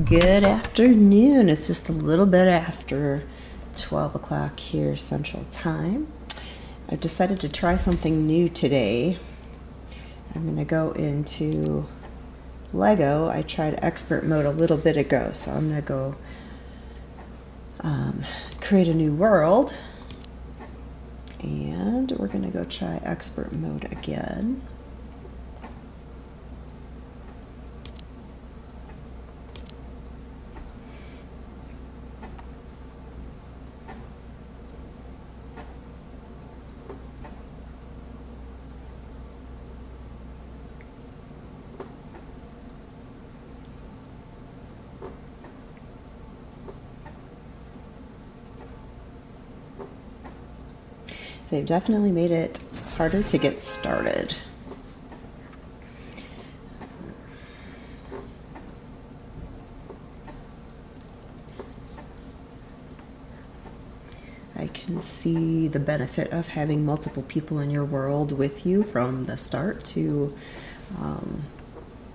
Good afternoon. It's just a little bit after 12 o'clock here Central Time. I decided to try something new today. I'm going to go into Lego. I tried expert mode a little bit ago, so I'm going to go create a new world. And we're going to go try expert mode again. They've definitely made it harder to get started. I can see the benefit of having multiple people in your world with you from the start to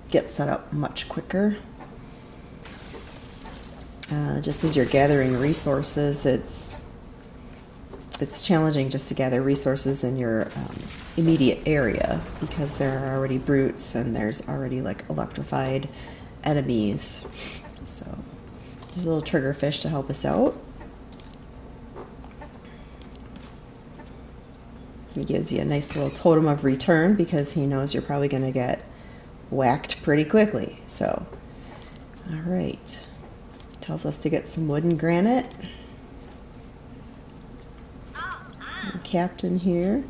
get set up much quicker. Just as you're gathering resources, it's challenging just to gather resources in your immediate area because there are already brutes and there's already like electrified enemies. So there's a little triggerfish to help us out. He gives you a nice little totem of return because he knows you're probably going to get whacked pretty quickly. So, all right. Tells us to get some wood and granite. The captain here.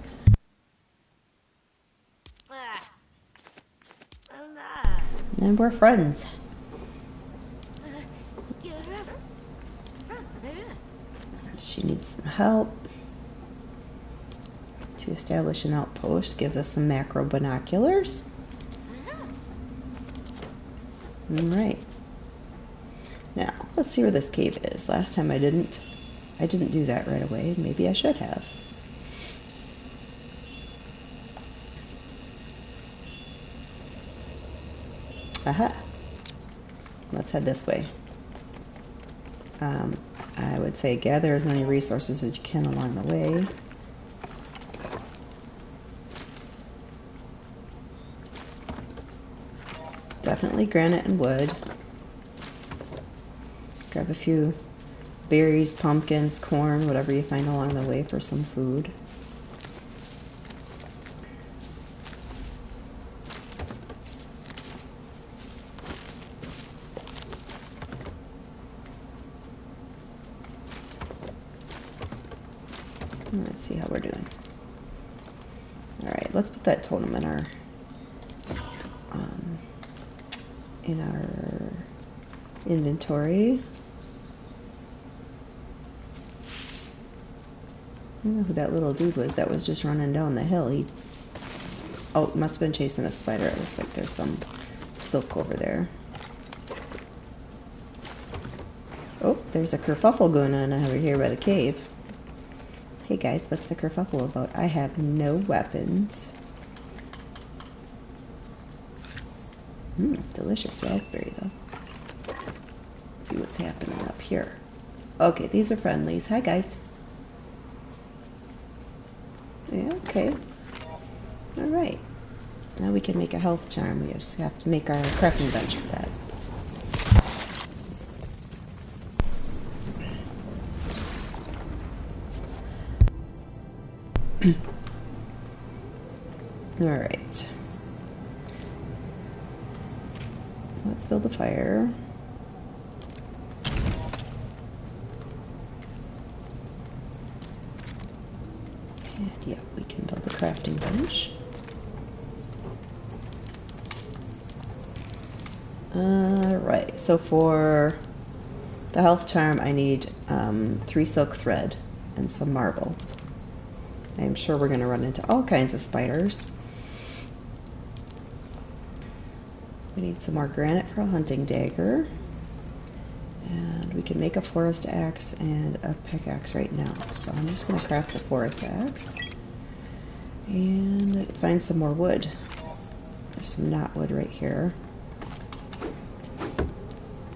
And we're friends. She needs some help to establish an outpost. Gives us some macro binoculars. All right. Now, let's see where this cave is. Last time I didn't do that right away. Maybe I should have. Aha. Let's head this way. I would say gather as many resources as you can along the way. Definitely granite and wood. Grab a few berries, pumpkins, corn, whatever you find along the way for some food. Let's see how we're doing. All right, let's put that totem in our inventory. I don't know who that little dude was that was just running down the hill. Oh, must have been chasing a spider. It looks like there's some silk over there. Oh, there's a kerfuffle going on over here by the cave. Hey guys, what's the kerfuffle about? I have no weapons. Delicious raspberry though. Let's see what's happening up here. Okay, these are friendlies. Hi guys. Yeah, okay. Alright. Now we can make a health charm. We just have to make our crafting bench for that. Alright. Let's build a fire. And yeah, we can build a crafting bench. Alright, so for the health charm I need 3 silk thread and some marble. I'm sure we're going to run into all kinds of spiders. We need some more granite for a hunting dagger. And we can make a forest axe and a pickaxe right now. So I'm just going to craft the forest axe. And find some more wood. There's some knotwood right here.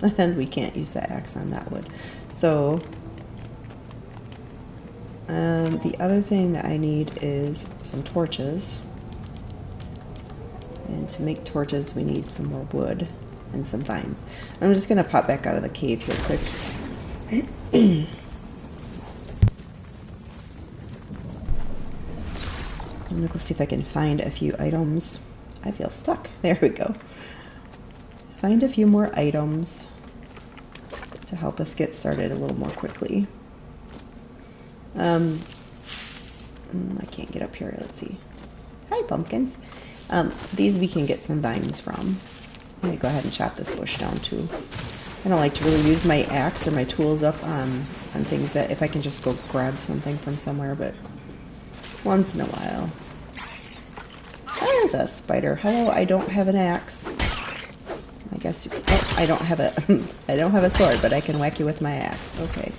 And we can't use the axe on that wood. So the other thing that I need is some torches. And to make torches, we need some more wood and some vines. I'm just going to pop back out of the cave here quick. I'm going to go see if I can find a few items. I feel stuck. There we go. Find a few more items to help us get started a little more quickly. I can't get up here. Let's see. Hi, pumpkins. These we can get some vines from. I'm going to go ahead and chop this bush down too. I don't like to really use my axe or my tools up on things that if I can just go grab something from somewhere, but once in a while. There's a spider. Hello, I don't have an axe. I guess you, oh, I don't have a I don't have a sword, but I can whack you with my axe. Okay.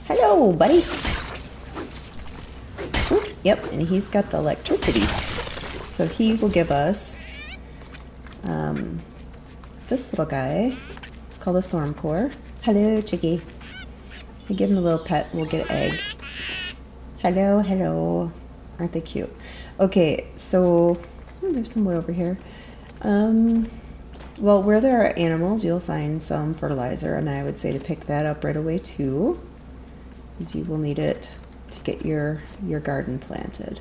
Hello, buddy. Ooh, yep, and he's got the electricity. So he will give us this little guy. It's called a storm core. Hello, chickie. We give him a little pet, we'll get an egg. Hello, hello. Aren't they cute? Okay, so there's some wood over here. Well, where there are animals, you'll find some fertilizer, and I would say to pick that up right away too, because you will need it to get your garden planted.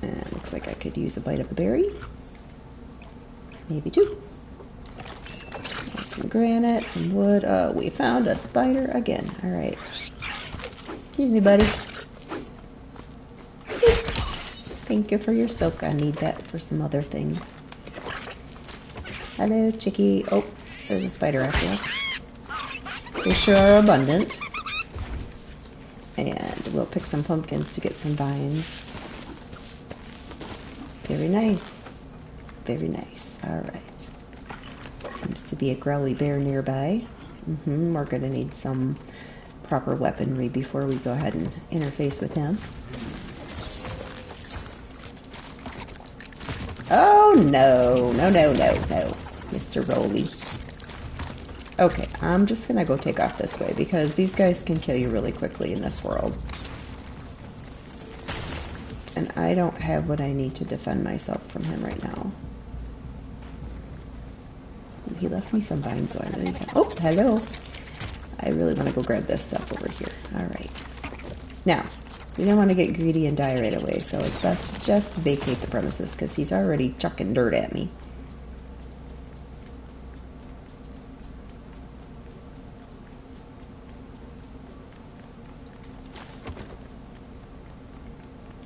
And looks like I could use a bite of a berry. Maybe two. Some granite, some wood. Oh, we found a spider again. All right. Excuse me, buddy. Thank you for your silk. I need that for some other things. Hello, chickie. Oh, there's a spider after us. They sure are abundant. And we'll pick some pumpkins to get some vines. Very nice. Very nice. All right. Seems to be a growly bear nearby. We're going to need some proper weaponry before we go ahead and interface with him. Oh, no. No, no, no, no. Mr. Roly. Okay, I'm just going to go take off this way because these guys can kill you really quickly in this world. And I don't have what I need to defend myself from him right now. He left me some vines, so I really can. Oh, hello. I really want to go grab this stuff over here. All right. Now, we don't want to get greedy and die right away, so it's best to just vacate the premises because he's already chucking dirt at me.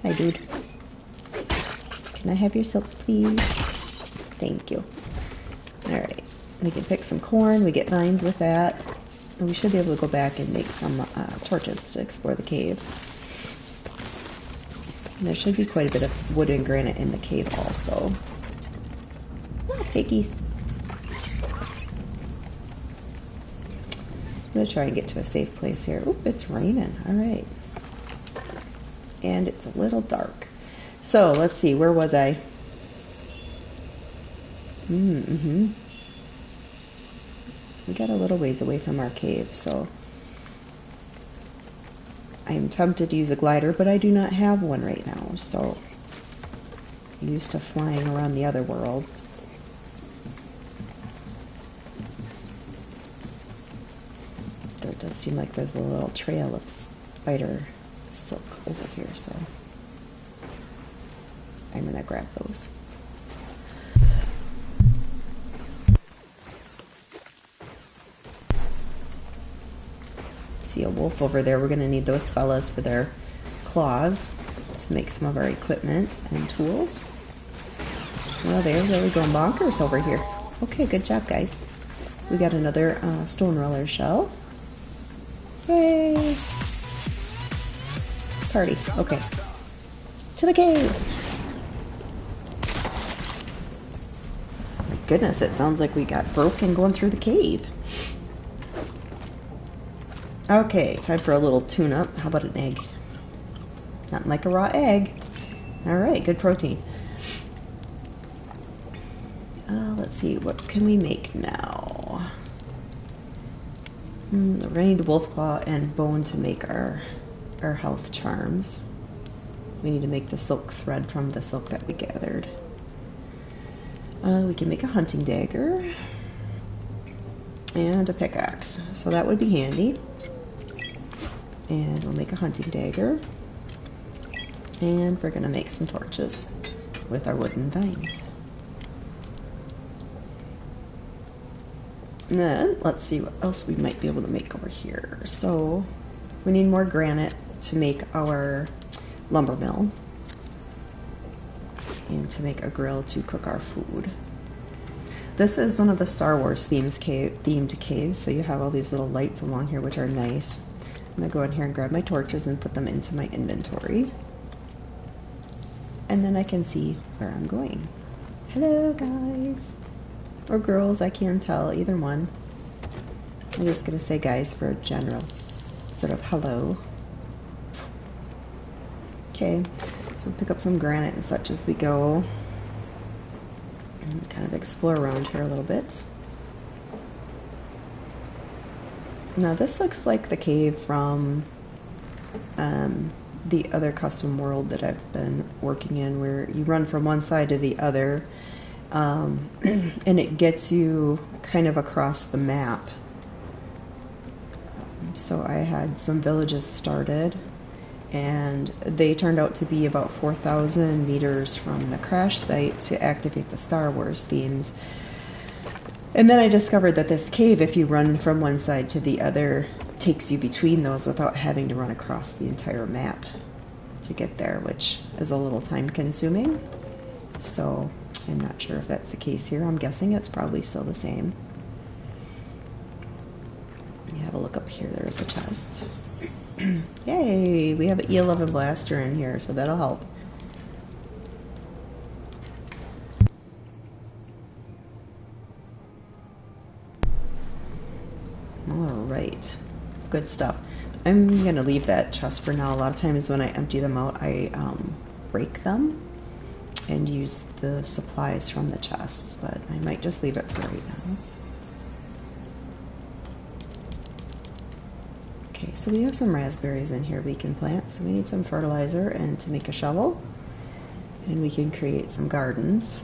Hi, dude. Can I have your silk, please? Thank you. All right. We can pick some corn. We get vines with that. And we should be able to go back and make some torches to explore the cave. And there should be quite a bit of wood and granite in the cave also. Oh, piggies. I'm going to try and get to a safe place here. Oop, it's raining. All right. And it's a little dark. So, let's see. Where was I? We got a little ways away from our cave, so I am tempted to use a glider, but I do not have one right now, so I'm used to flying around the other world. There does seem like there's a little trail of spider silk over here, so I'm going to grab those. See a wolf over there. We're going to need those fellas for their claws to make some of our equipment and tools. Well, they're really going bonkers over here. Okay, good job, guys. We got another stone roller shell. Yay! Party. Okay. To the cave! My goodness, it sounds like we got broken going through the cave. Okay, time for a little tune-up. How about an egg? Nothing like a raw egg. All right, good protein. Let's see, what can we make now? I need wolf claw and bone to make our health charms. We need to make the silk thread from the silk that we gathered. We can make a hunting dagger and a pickaxe, so that would be handy. And we'll make a hunting dagger, and we're gonna make some torches with our wooden vines. And then let's see what else we might be able to make over here. So we need more granite to make our lumber mill and to make a grill to cook our food. This is one of the Star Wars themed caves, so you have all these little lights along here which are nice. I'm gonna go in here and grab my torches and put them into my inventory, and then I can see where I'm going. Hello guys, or girls, I can't tell, either one. I'm just gonna say guys for a general sort of hello. Okay, so we'll pick up some granite and such as we go and kind of explore around here a little bit. Now this looks like the cave from the other custom world that I've been working in, where you run from one side to the other, and it gets you kind of across the map. So I had some villages started, and they turned out to be about 4,000 meters from the crash site to activate the Star Wars themes. And then I discovered that this cave, if you run from one side to the other, takes you between those without having to run across the entire map to get there, which is a little time consuming. So I'm not sure if that's the case here. I'm guessing it's probably still the same. You have a look up here, there's a chest. Yay, we have an E11 blaster in here, so that'll help. Alright, good stuff. I'm gonna leave that chest for now. A lot of times when I empty them out, I break them and use the supplies from the chests, but I might just leave it for right now. Okay, so we have some raspberries in here we can plant, so we need some fertilizer and to make a shovel, and we can create some gardens.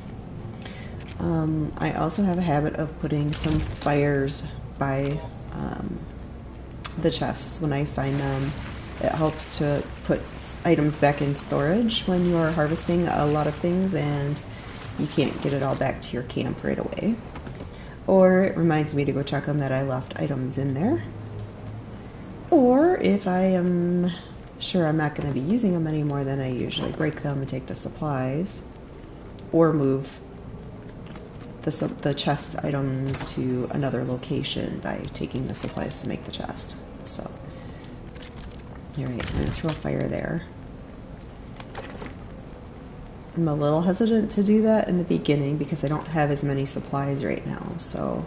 I also have a habit of putting some fires by the chests when I find them. It helps to put items back in storage when you are harvesting a lot of things and you can't get it all back to your camp right away. Or it reminds me to go check them that I left items in there. Or if I am sure I'm not going to be using them anymore, then I usually break them and take the supplies, or move the chest items to another location by taking the supplies to make the chest. So, alright, I'm going to throw a fire there. I'm a little hesitant to do that in the beginning because I don't have as many supplies right now, so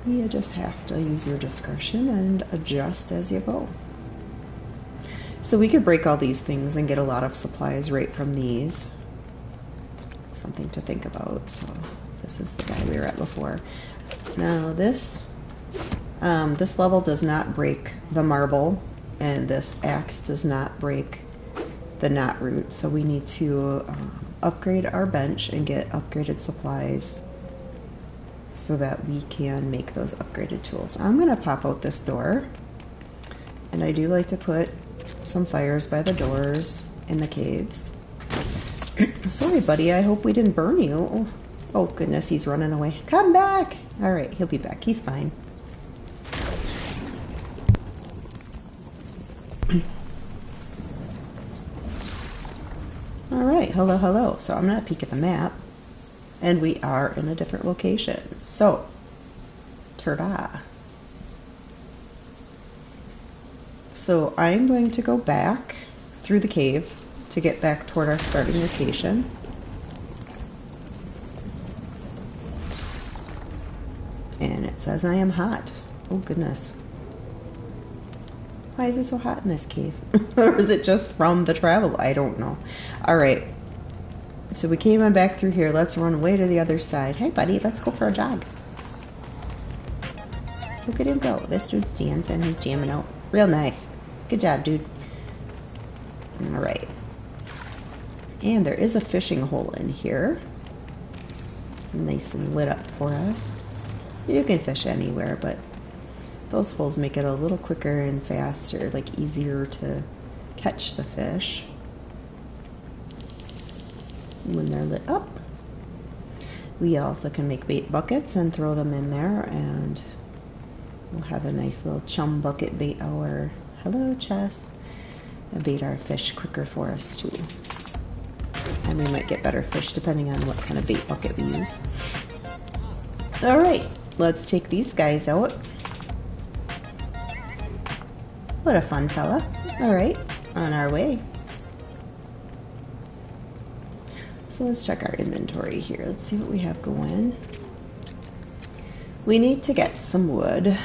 you just have to use your discretion and adjust as you go. So we could break all these things and get a lot of supplies right from these. Something to think about. So this is the guy we were at before. Now this level does not break the marble, and this axe does not break the knot root, so we need to upgrade our bench and get upgraded supplies so that we can make those upgraded tools. I'm going to pop out this door, and I do like to put some fires by the doors in the caves. Sorry buddy, I hope we didn't burn you. Oh goodness, he's running away. Come back! Alright, he'll be back, he's fine. Alright, hello, hello. So I'm going to peek at the map, and we are in a different location. So, ta-da. So I'm going to go back through the cave to get back toward our starting location. And it says I am hot. Oh goodness. Why is it so hot in this cave? Or is it just from the travel? I don't know. All right. So we came on back through here. Let's run way to the other side. Hey, buddy, let's go for a jog. Look at him go. This dude's dancing. He's jamming out. Real nice. Good job, dude. All right. And there is a fishing hole in here. Nice and lit up for us. You can fish anywhere, but those holes make it a little quicker and faster, like easier to catch the fish when they're lit up. We also can make bait buckets and throw them in there, and we'll have a nice little chum bucket bait our, hello Chess, bait our fish quicker for us too. And we might get better fish depending on what kind of bait bucket we use. All right, let's take these guys out. What a fun fella. All right, on our way. So let's check our inventory here. Let's see what we have going. We need to get some wood.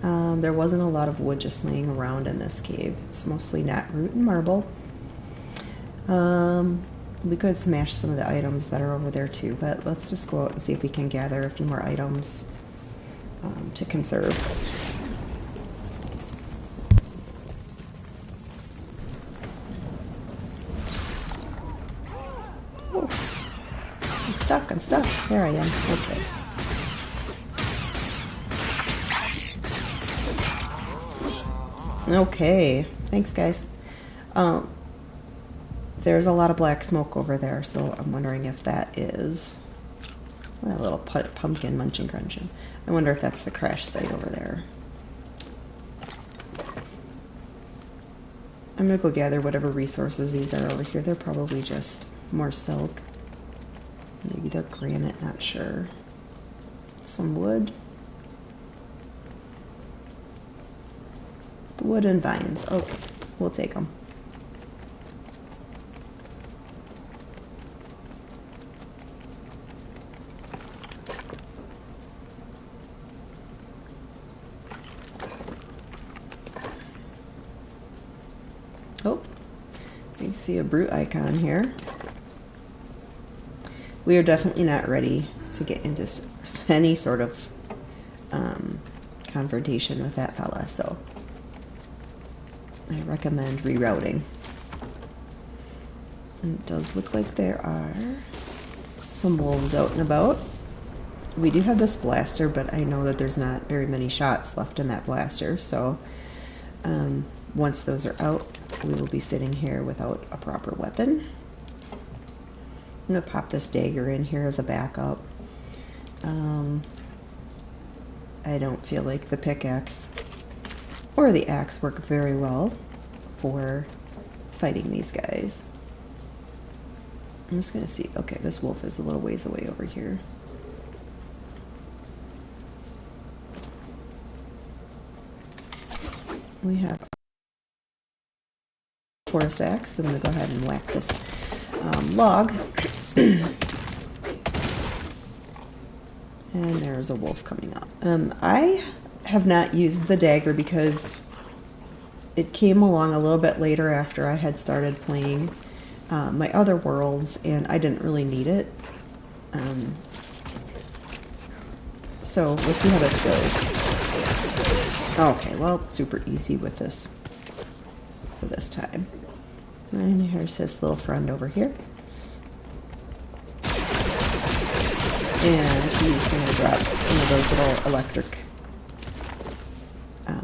There wasn't a lot of wood just laying around in this cave. It's mostly netroot and marble. We could smash some of the items that are over there too, but let's just go out and see if we can gather a few more items to conserve. Oh, I'm stuck. There I am. Okay. Okay, thanks guys. There's a lot of black smoke over there, so I'm wondering if that is a little pumpkin munching crunching. I wonder if that's the crash site over there. I'm gonna go gather whatever resources these are over here. They're probably just more silk. Maybe they're granite, not sure. Some wood. Wood and vines. Okay, we'll take them. Oh, you see a brute icon here. We are definitely not ready to get into any sort of confrontation with that fella, so I recommend rerouting. And it does look like there are some wolves out and about. We do have this blaster, but I know that there's not very many shots left in that blaster, so once those are out, we will be sitting here without a proper weapon. I'm going to pop this dagger in here as a backup. I don't feel like the pickaxe or the axe work very well for fighting these guys. I'm just going to see. Okay, this wolf is a little ways away over here. We have forest axe. I'm going to go ahead and whack this log. And there's a wolf coming up. I have not used the dagger because it came along a little bit later after I had started playing my other worlds, and I didn't really need it. So we'll see how this goes. Okay, well, super easy with this for this time. And here's his little friend over here. And he's going to drop one of those little electric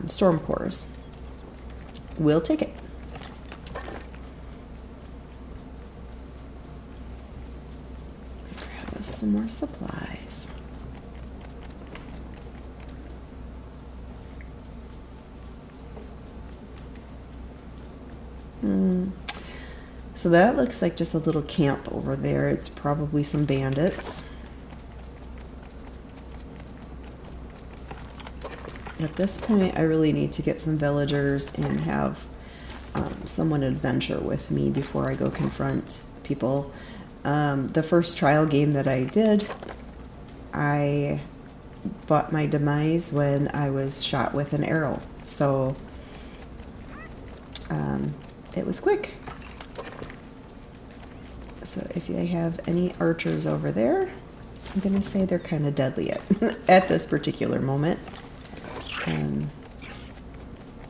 storm cores. We'll take it. Grab us some more supplies. So that looks like just a little camp over there. It's probably some bandits. At this point, I really need to get some villagers and have someone adventure with me before I go confront people. The first trial game that I did, I bought my demise when I was shot with an arrow. So it was quick. So if you have any archers over there, I'm gonna say they're kind of deadly at this particular moment.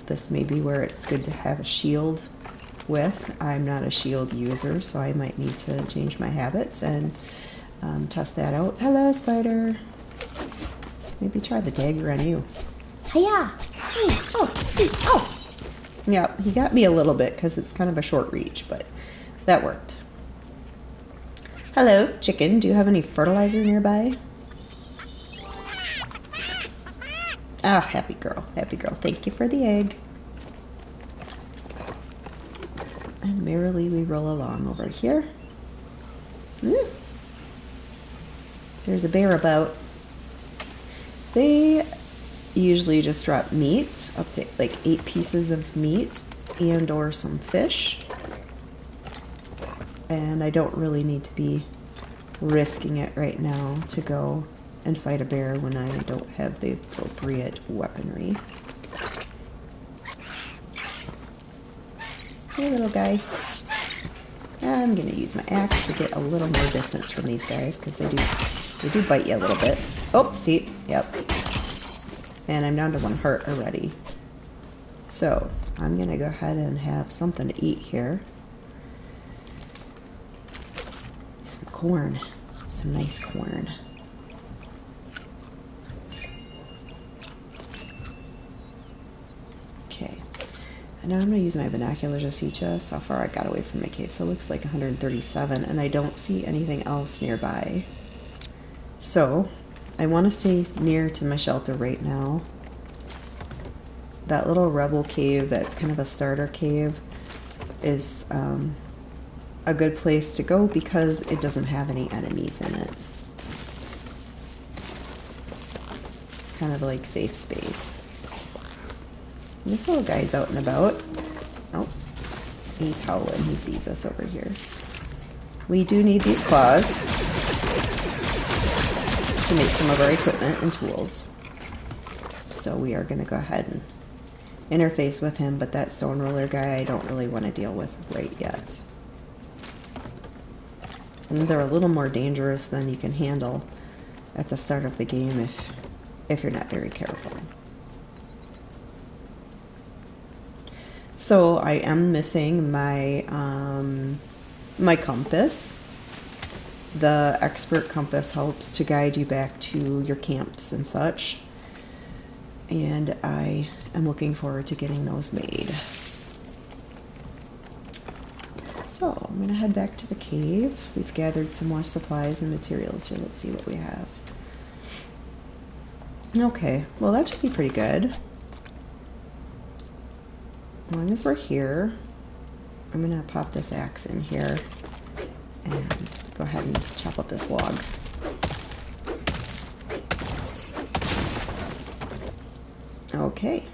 This may be where it's good to have a shield with. I'm not a shield user, so I might need to change my habits and test that out. Hello, spider. Maybe try the dagger on you. Hiya! Oh! Yeah, he got me a little bit because it's kind of a short reach, but that worked. Hello, chicken. Do you have any fertilizer nearby? Ah, happy girl. Happy girl. Thank you for the egg. And merrily we roll along over here. There's a bear about. They usually just drop meat, up to like 8 pieces of meat and or some fish. And I don't really need to be risking it right now to go and fight a bear when I don't have the appropriate weaponry. Hey, little guy. I'm gonna use my axe to get a little more distance from these guys because they do bite you a little bit. Oh, see, yep. And I'm down to 1 heart already. So I'm gonna go ahead and have something to eat here. Some corn, some nice corn. Okay, and now I'm gonna use my binoculars to see just how far I got away from my cave. So it looks like 137, and I don't see anything else nearby. So I want to stay near to my shelter right now. That little rebel cave, that's kind of a starter cave, is a good place to go because it doesn't have any enemies in it. Kind of like safe space. And this little guy's out and about. Oh, he's howling. He sees us over here. We do need these claws to make some of our equipment and tools. So we are going to go ahead and interface with him, but that stone roller guy I don't really want to deal with right yet. And they're a little more dangerous than you can handle at the start of the game if you're not very careful. So I am missing my my compass. The expert compass helps to guide you back to your camps and such. And I am looking forward to getting those made. So I'm going to head back to the cave. We've gathered some more supplies and materials here. Let's see what we have. Okay, well that should be pretty good. As long as we're here, I'm going to pop this axe in here and go ahead and chop up this log. Okay.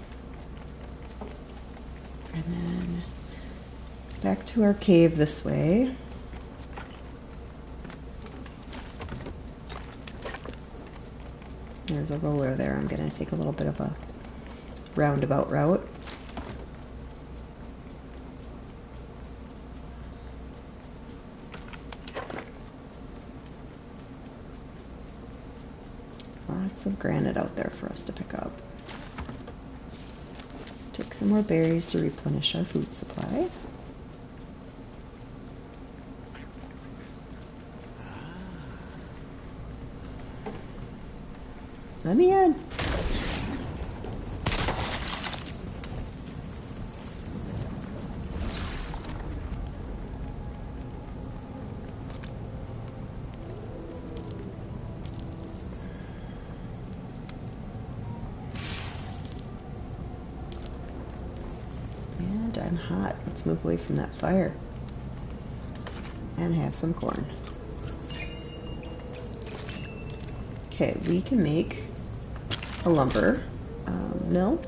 And then back to our cave this way. There's a roller there. I'm going to take a little bit of a roundabout route. Lots of granite out there for us to pick up. Take some more berries to replenish our food supply. Let me in. And I'm hot. Let's move away from that fire and have some corn. Okay, we can make a lumber mill,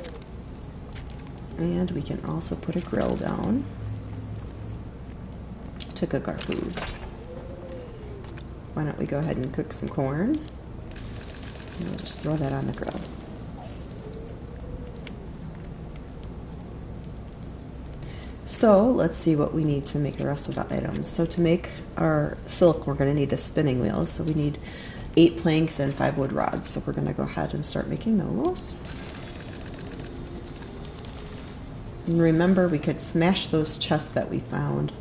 and we can also put a grill down to cook our food. Why don't we go ahead and cook some corn, and we'll just throw that on the grill. So let's see what we need to make the rest of the items. So to make our silk, we're going to need the spinning wheels. So we need 8 planks and 5 wood rods. So we're going to go ahead and start making those. And remember, we could smash those chests that we found,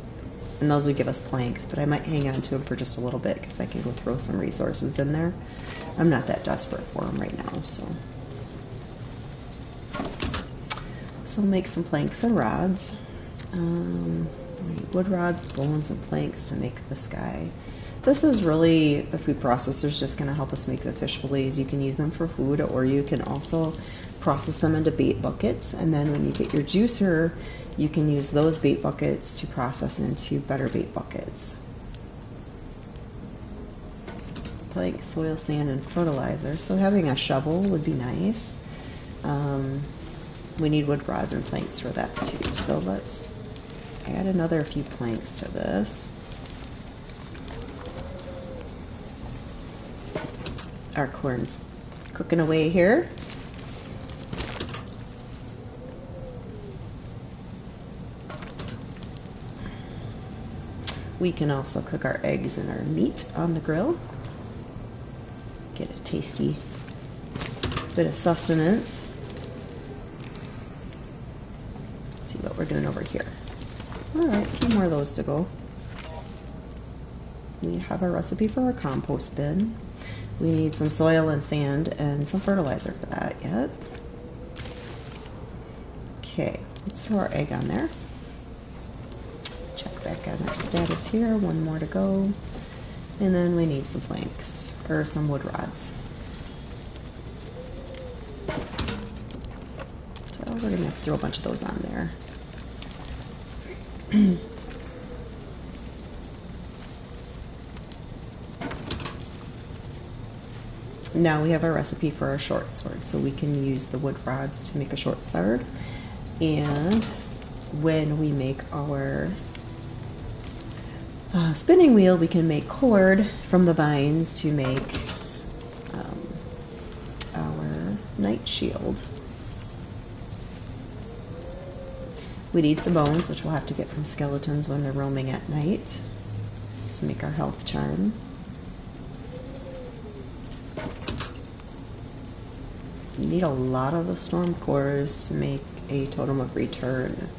and those would give us planks, but I might hang on to them for just a little bit because I can go throw some resources in there. I'm not that desperate for them right now, so. So make some planks and rods. We need wood rods, bones, and planks to make the sky. This is really, the food processor is just going to help us make the fish fillets. You can use them for food, or you can also process them into bait buckets, and then when you get your juicer, you can use those bait buckets to process into better bait buckets. Plank, soil, sand, and fertilizer. So having a shovel would be nice. We need wood rods and planks for that too. So let's add another few planks to this. Our corn's cooking away here. We can also cook our eggs and our meat on the grill. Get a tasty bit of sustenance. Let's see what we're doing over here. All right, a few more of those to go. We have a recipe for our compost bin. We need some soil and sand and some fertilizer for that yet. Okay, let's throw our egg on there. Check back on our status here, one more to go. And then we need some planks, or some wood rods. So we're gonna have to throw a bunch of those on there. Now we have our recipe for our short sword, so we can use the wood rods to make a short sword. And when we make our spinning wheel, we can make cord from the vines to make our night shield. We need some bones, which we'll have to get from skeletons when they're roaming at night, to make our health charm. You need a lot of the storm cores to make a totem of return.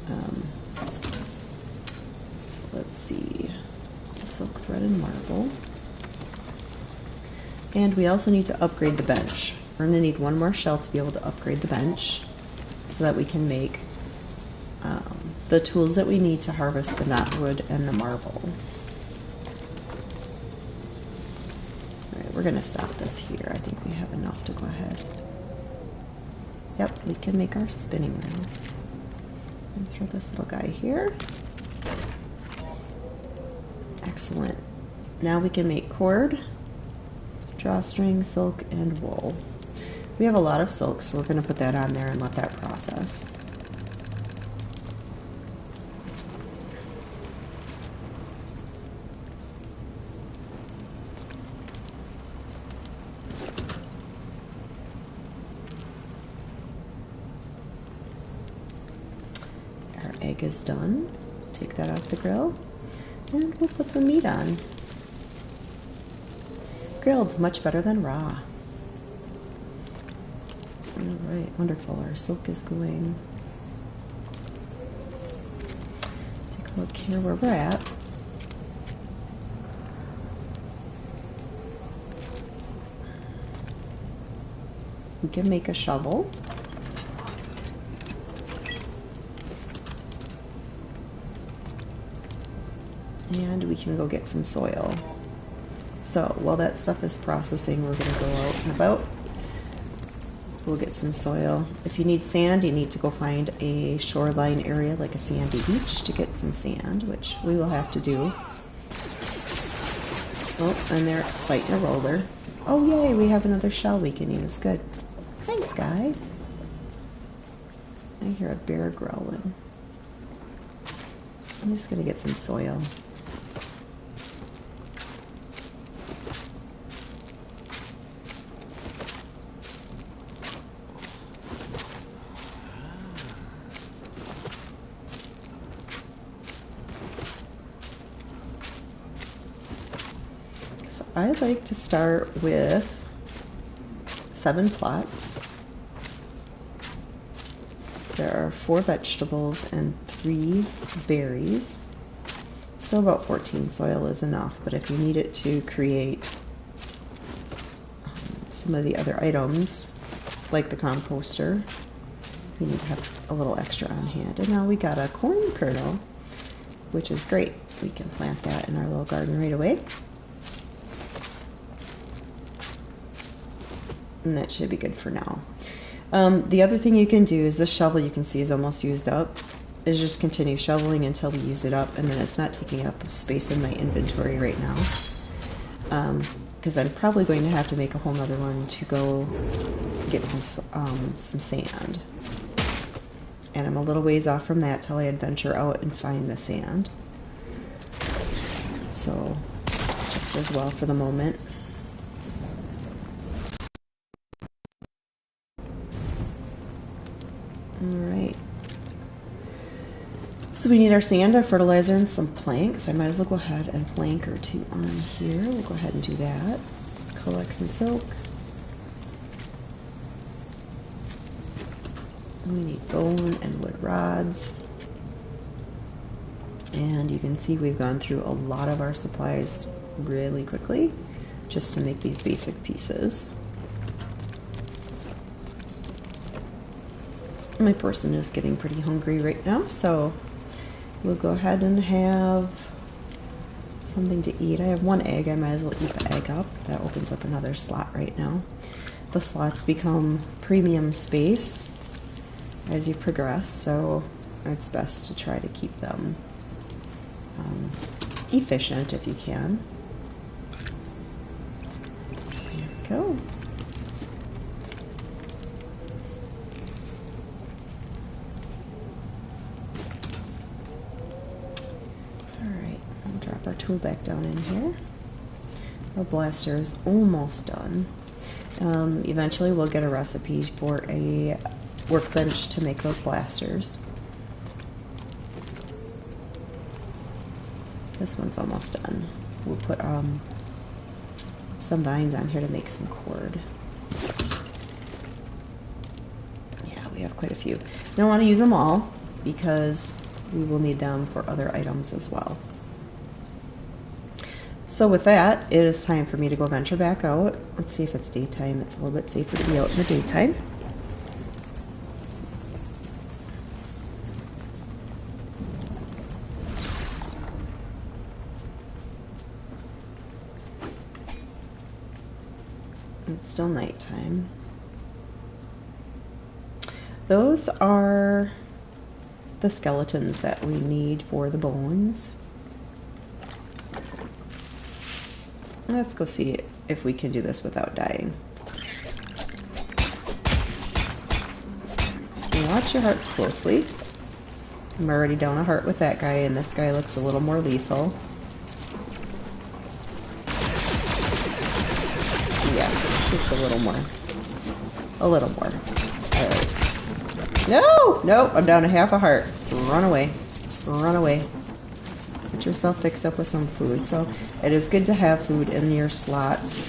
So let's see, some silk thread and marble. And we also need to upgrade the bench. We're going to need one more shell to be able to upgrade the bench so that we can make the tools that we need to harvest the knotwood and the marble. We're going to stop this here. I think we have enough to go ahead. Yep, we can make our spinning wheel. And throw this little guy here. Excellent. Now we can make cord, drawstring, silk, and wool. We have a lot of silk, so we're going to put that on there and let that process. Egg is done. Take that off the grill, and we'll put some meat on. Grilled, much better than raw. Alright, wonderful. Our silk is going. Take a look here where we're at. We can make a shovel. And we can go get some soil. So while that stuff is processing, we're going to go out and about. We'll get some soil. If you need sand, you need to go find a shoreline area like a sandy beach to get some sand, which we will have to do. Oh, and they're fighting a roller. Oh yay, we have another shell we can use. Good. Thanks, guys. I hear a bear growling. I'm just going to get some soil. I like to start with 7 plots. There are 4 vegetables and 3 berries. So about 14 soil is enough, but if you need it to create some of the other items, like the composter, you need to have a little extra on hand. And now we got a corn kernel, which is great. We can plant that in our little garden right away. And that should be good for now. The other thing you can do is this shovel, you can see, is almost used up. Is just continue shoveling until we use it up, and then it's not taking up space in my inventory right now. Because I'm probably going to have to make a whole nother one to go get some sand. And I'm a little ways off from that till I adventure out and find the sand. So, just as well for the moment. Alright. So we need our sand, our fertilizer, and some planks. I might as well go ahead and plank or 2 on here. We'll go ahead and do that. Collect some silk. We need bone and wood rods. And you can see we've gone through a lot of our supplies really quickly just to make these basic pieces. My person is getting pretty hungry right now, so we'll go ahead and have something to eat. I have 1 egg. I might as well eat the egg up. That opens up another slot right now. The slots become premium space as you progress, so it's best to try to keep them efficient if you can. There we go. Drop our tool back down in here. Our blaster is almost done. Eventually we'll get a recipe for a workbench to make those blasters. This one's almost done. We'll put some vines on here to make some cord. Yeah, we have quite a few. We don't want to use them all because we will need them for other items as well. So with that, it is time for me to go venture back out. Let's see if it's daytime. It's a little bit safer to be out in the daytime. It's still nighttime. Those are the skeletons that we need for the bones. Let's go see if we can do this without dying. Watch your hearts closely. I'm already down a heart with that guy, and this guy looks a little more lethal. Yeah, just a little more. A little more. Alright. No! No! I'm down to half a heart. Run away. Run away. Get yourself fixed up with some food. So it is good to have food in your slots.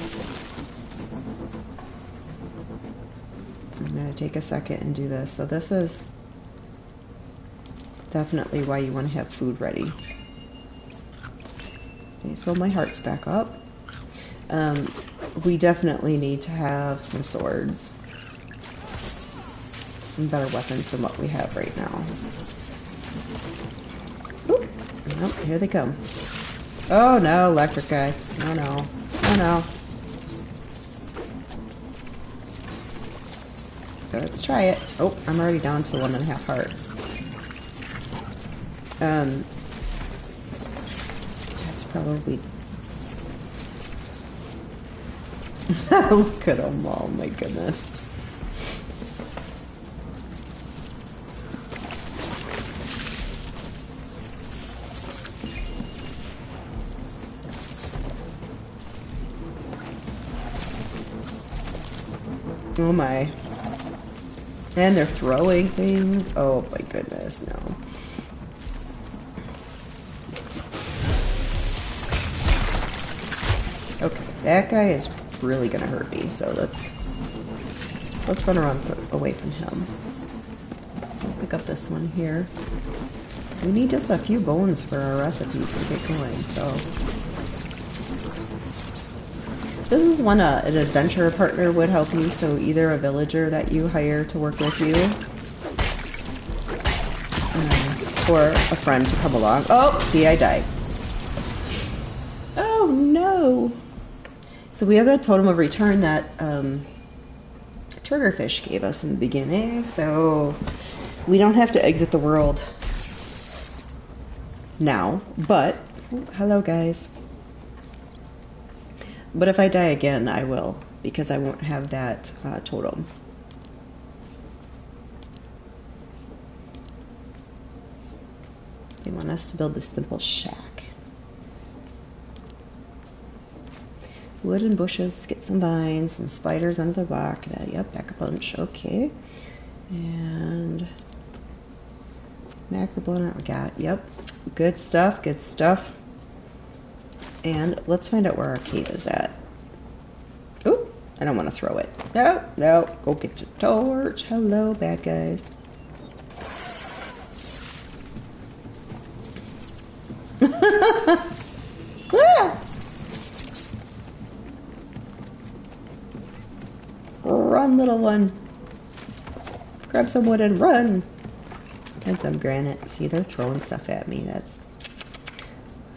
I'm going to take a second and do this. So this is definitely why you want to have food ready. Okay, fill my hearts back up. We definitely need to have some swords. Some better weapons than what we have right now. Oop. Oh, here they come. Oh no, electric guy. Oh no. Oh no. Let's try it. Oh, I'm already down to 1.5 hearts. That's probably... Look at them all, my goodness. Oh my. And they're throwing things. Oh my goodness, no. Okay. That guy is really gonna hurt me, so let's run around away from him. I'll pick up this one here. We need just a few bones for our recipes to get going, so. This is when an adventure partner would help you, so either a villager that you hire to work with you, or a friend to come along. Oh, see, I died. Oh, no. So we have that totem of return that triggerfish gave us in the beginning, so we don't have to exit the world now, but, oh, hello guys. But if I die again, I will, because I won't have that totem. They want us to build this simple shack. Wood and bushes, get some vines, some spiders under the rock. Yep, back a bunch, okay. And macrobone, we got, yep. Good stuff, good stuff. And let's find out where our cave is at. Oh, I don't want to throw it. No, no, go get your torch. Hello, bad guys. Ah! Run, little one. Grab some wood and run. And some granite. See, they're throwing stuff at me. That's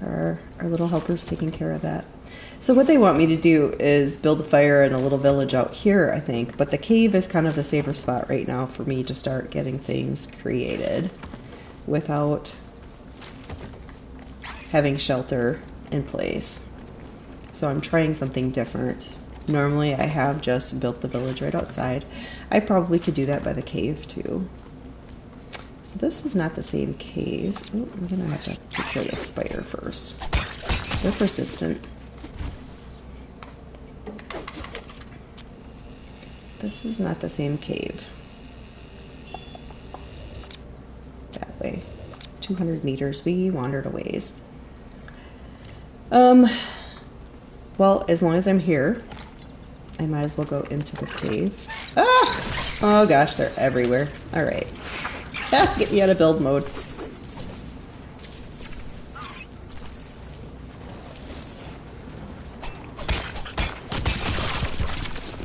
our little helpers taking care of that. So what they want me to do is build a fire in a little village out here, I think. But the cave is kind of the safer spot right now for me to start getting things created without having shelter in place. So I'm trying something different. Normally I have just built the village right outside. I probably could do that by the cave too. So this is not the same cave. Oh, I'm gonna have to take care of the spider first. They're persistent. This is not the same cave. That way. 200 meters. We wandered a ways. Well, as long as I'm here, I might as well go into this cave. Ah! Oh gosh, they're everywhere. Alright. Ah, get me out of build mode.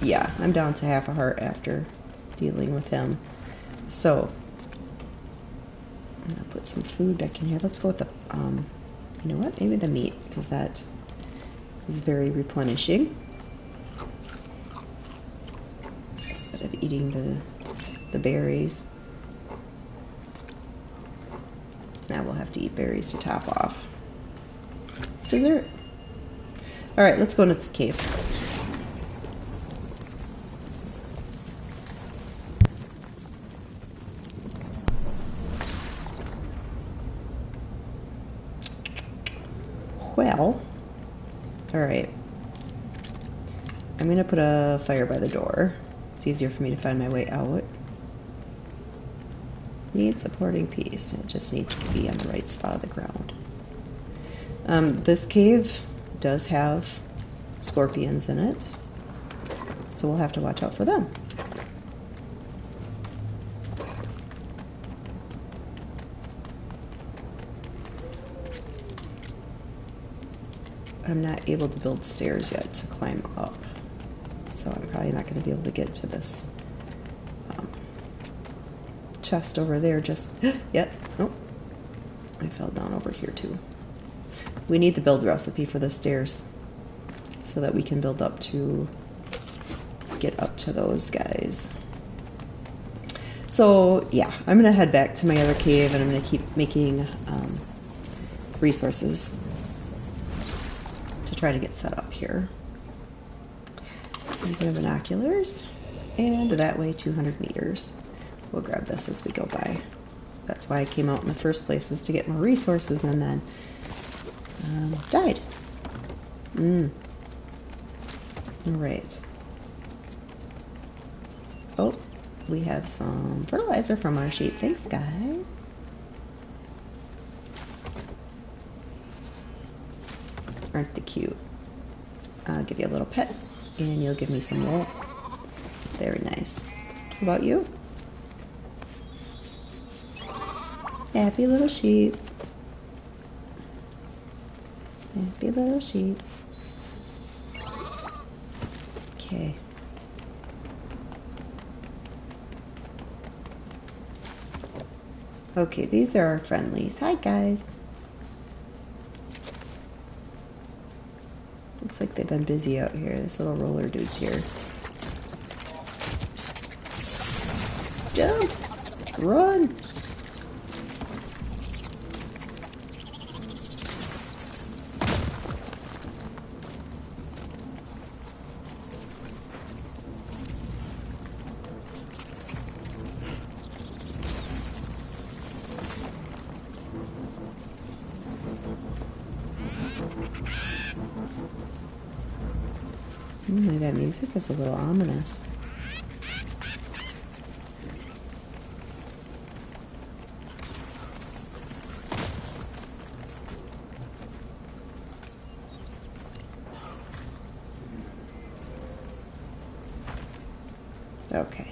Yeah, I'm down to half a heart after dealing with him. So, I'm gonna put some food back in here. Let's go with the, you know what? Maybe the meat, because that is very replenishing. Instead of eating the berries. Now we'll have to eat berries to top off. Dessert. Alright, let's go into this cave. Well, alright. I'm gonna put a fire by the door. It's easier for me to find my way out. Need supporting piece. It just needs to be on the right spot of the ground. This cave does have scorpions in it, so we'll have to watch out for them. I'm not able to build stairs yet to climb up, so I'm probably not going to be able to get to this chest over there. Just yep. Oh, I fell down over here too. We need the build recipe for the stairs so that we can build up to get up to those guys. So yeah, I'm gonna head back to my other cave and I'm gonna keep making resources to try to get set up here. Using binoculars, and that way 200 meters. We'll grab this as we go by. That's why I came out in the first place, was to get more resources, and then died. Alright. Oh, we have some fertilizer from our sheep. Thanks, guys. Aren't they cute? I'll give you a little pet, and you'll give me some wool. Very nice. How about you? Happy little sheep. Happy little sheep. Okay. Okay, these are our friendlies. Hi, guys. Looks like they've been busy out here. This little roller dude's here. Jump! Run! That music is a little ominous. Okay.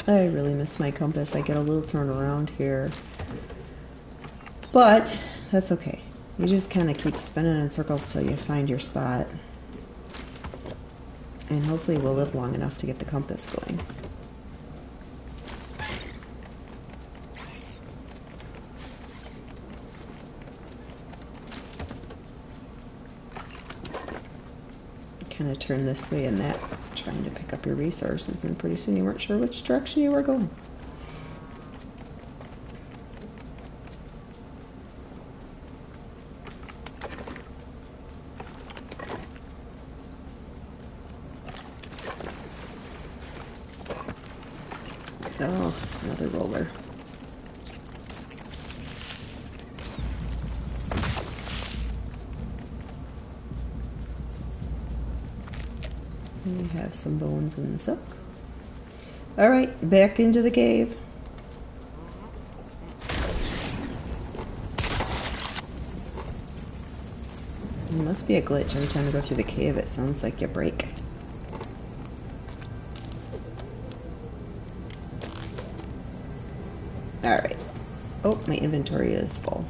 I really miss my compass. I get a little turned around here. But that's okay. You just kind of keep spinning in circles till you find your spot. And hopefully we'll live long enough to get the compass going. Kind of turn this way and that, trying to pick up your resources, and pretty soon you weren't sure which direction you were going. Oh, there's another roller. We have some bones and silk. All right, back into the cave. It must be a glitch. Every time you go through the cave, it sounds like you break. All right. Oh, my inventory is full.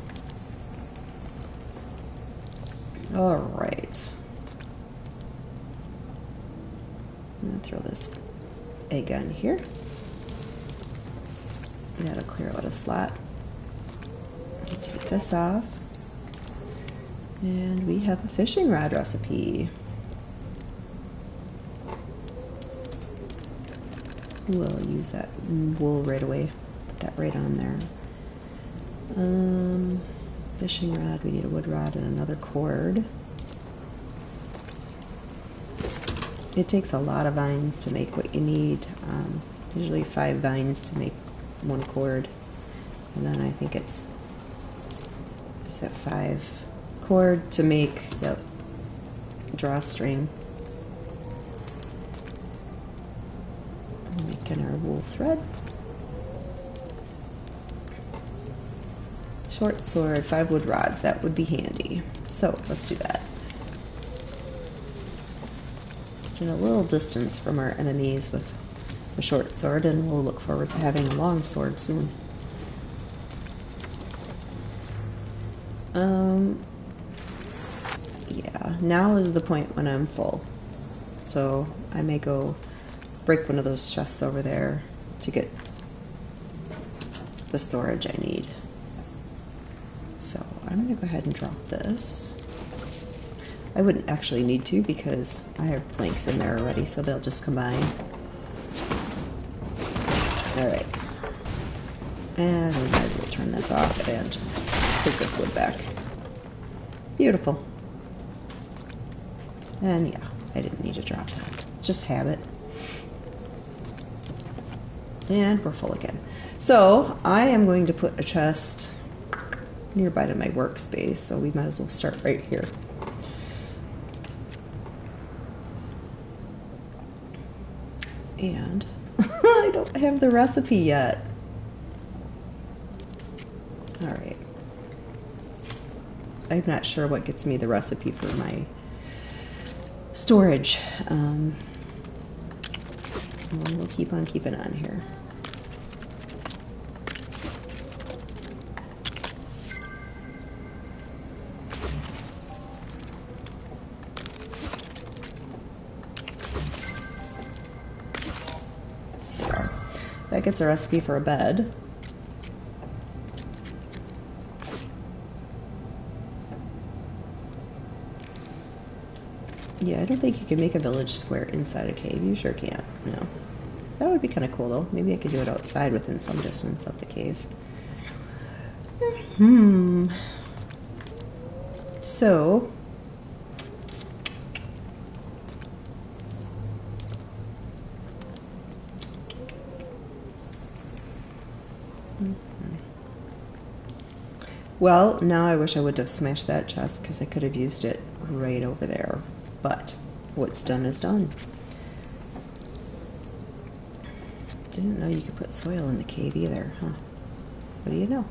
All right. I'm gonna throw this egg on here. That'll clear out a slot. Take this off. And we have a fishing rod recipe. We'll use that wool right away. Put that right on there. Fishing rod, we need a wood rod and another cord. It takes a lot of vines to make what you need. Usually 5 vines to make 1 cord. And then I think it's, is that 5 cord to make, yep, drawstring. Making our wool thread. Short sword, 5 wood rods, that would be handy. So let's do that. Get a little distance from our enemies with the short sword, and we'll look forward to having a long sword soon. Yeah, now is the point when I'm full. So I may go break one of those chests over there to get the storage I need. So I'm gonna go ahead and drop this. I wouldn't actually need to because I have planks in there already, so they'll just combine. Alright. And we might as well turn this off and put this wood back. Beautiful. And yeah, I didn't need to drop that. Just habit. And we're full again. So I am going to put a chest nearby to my workspace, so we might as well start right here. And I don't have the recipe yet. All right. I'm not sure what gets me the recipe for my storage. We'll keep on keeping on here. That gets a recipe for a bed. Yeah, I don't think you can make a village square inside a cave. You sure can't. No. That would be kind of cool, though. Maybe I could do it outside within some distance of the cave. So... Well, now I wish I would have smashed that chest because I could have used it right over there. But what's done is done. Didn't know you could put soil in the cave either, huh? What do you know?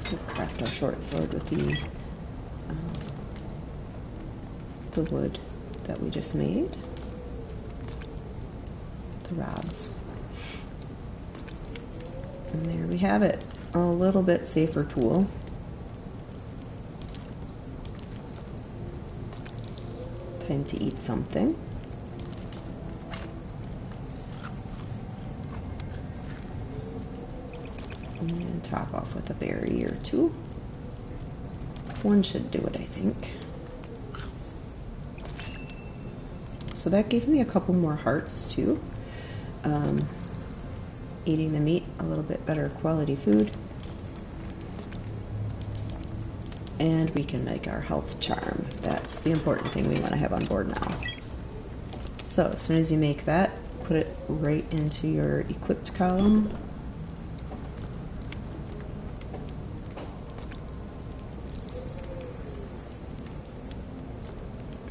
We'll craft our short sword with the wood that we just made. The rods. And there we have it. A little bit safer tool. Time to eat something. And top off with a berry or two. One should do it, I think. So that gave me a couple more hearts too. Eating the meat, a little bit better quality food. And we can make our health charm. That's the important thing we want to have on board now. So as soon as you make that, put it right into your equipped column.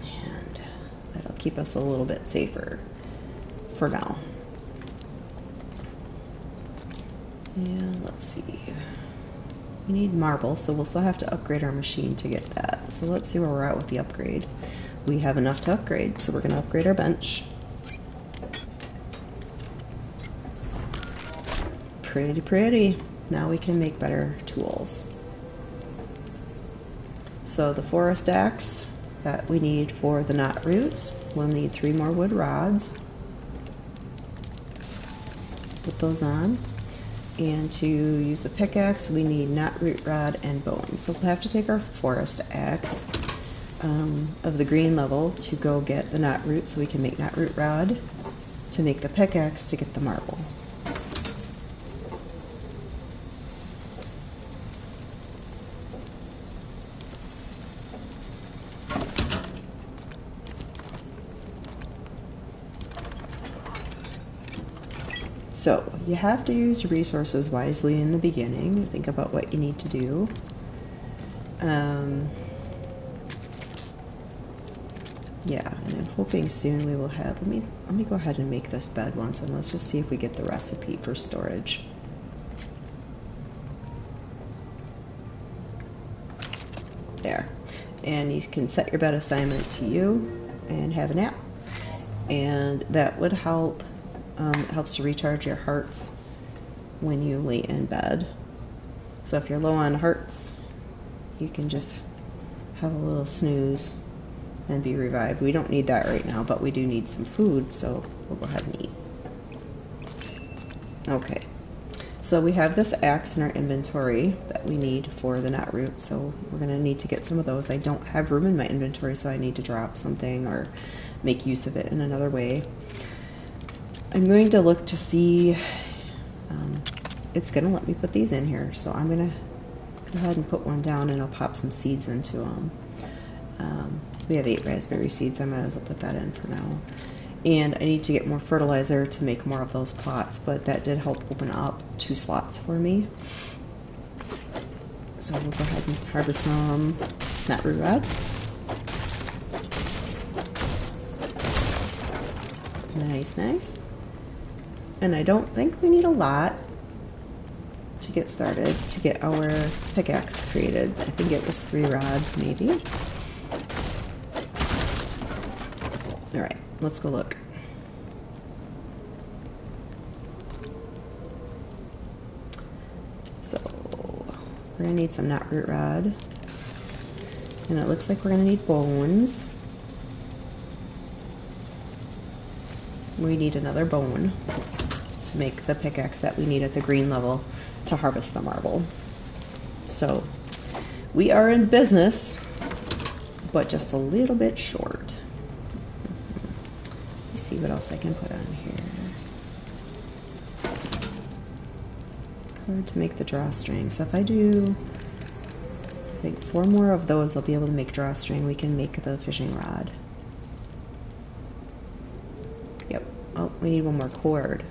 And that'll keep us a little bit safer for now. And let's see. We need marble, so we'll still have to upgrade our machine to get that. So let's see where we're at with the upgrade. We have enough to upgrade, so we're going to upgrade our bench. Pretty, pretty. Now we can make better tools. So the forest axe that we need for the knot root, we'll need 3 more wood rods. Put those on. And to use the pickaxe, we need knot root rod and bone. So we'll have to take our forest axe of the green level to go get the knot root so we can make knot root rod, to make the pickaxe to get the marble. So you have to use your resources wisely in the beginning. Think about what you need to do. Yeah, and I'm hoping soon we will have, let me go ahead and make this bed once, and let's just see if we get the recipe for storage. There. And you can set your bed assignment to you and have a nap. And that would help. It helps to recharge your hearts when you lay in bed. So if you're low on hearts, you can just have a little snooze and be revived. We don't need that right now, but we do need some food, so we'll go ahead and eat. Okay, so we have this axe in our inventory that we need for the knot root, so we're going to need to get some of those. I don't have room in my inventory, so I need to drop something or make use of it in another way. I'm going to look to see, it's going to let me put these in here, so I'm going to go ahead and put one down and I'll pop some seeds into them. We have 8 raspberry seeds, I might as well put that in for now. And I need to get more fertilizer to make more of those plots, but that did help open up 2 slots for me. So we'll go ahead and harvest some knot root rod. Nice, nice. And I don't think we need a lot to get started to get our pickaxe created. I think it was 3 rods maybe. Alright, let's go look. So, we're going to need some knot root rod. And it looks like we're going to need bones. We need another bone to make the pickaxe that we need at the green level to harvest the marble. So, we are in business, but just a little bit short. Let's see what else I can put on here. Cord to make the drawstring. So if I do, I think 4 more of those, I'll be able to make drawstring. We can make the fishing rod. Yep. Oh, we need 1 more cord.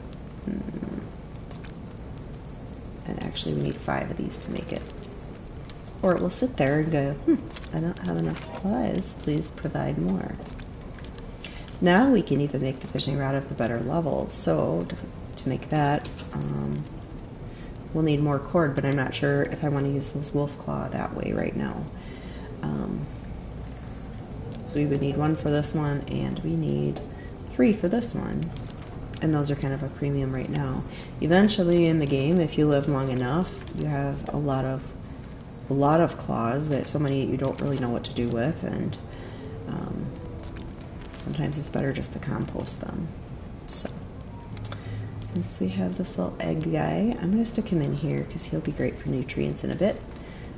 And actually we need 5 of these to make it. Or it will sit there and go, I don't have enough supplies. Please provide more. Now we can even make the fishing rod of the better level. So to make that, we'll need more cord, but I'm not sure if I want to use those wolf claw that way right now. So we would need 1 for this one, and we need 3 for this one. And those are kind of a premium right now. Eventually in the game, if you live long enough, you have a lot of claws that so many you don't really know what to do with, and sometimes it's better just to compost them. So since we have this little egg guy, I'm going to stick him in here because he'll be great for nutrients in a bit.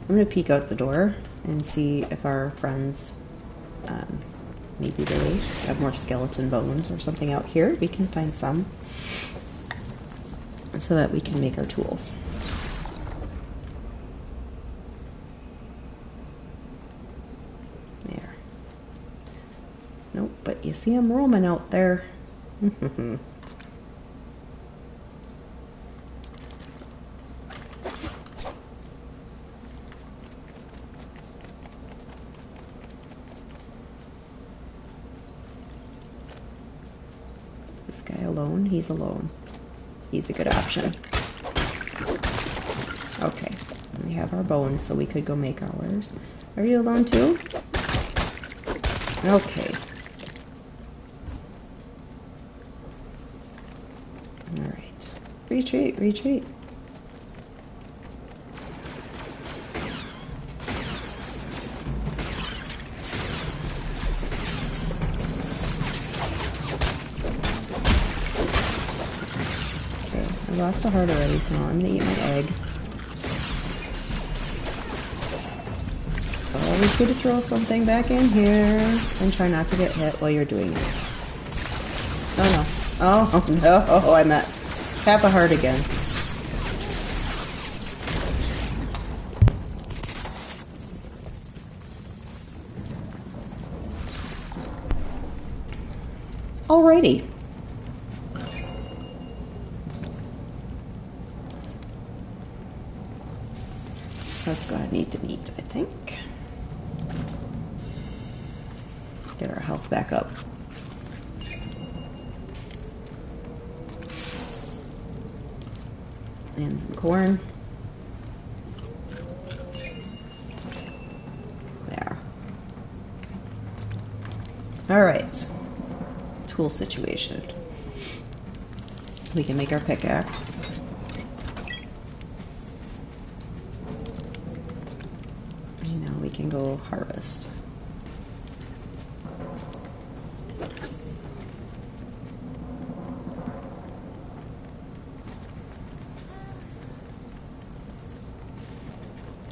I'm going to peek out the door and see if our friends maybe they have more skeleton bones or something out here. We can find some so that we can make our tools. There. Nope, but you see them roaming out there. This guy alone? He's alone. He's a good option. Okay, we have our bones, so we could go make ours. Are you alone too? Okay. Alright. Retreat, retreat. I lost a heart already, so I'm gonna eat my egg. It's always good to throw something back in here and try not to get hit while you're doing it. Oh no. Oh no, I'm at half a heart again. Alrighty. Let's go ahead and eat the meat, I think. Get our health back up. And some corn. There. Alright. Tool situation. We can make our pickaxe. And now we can go harvest.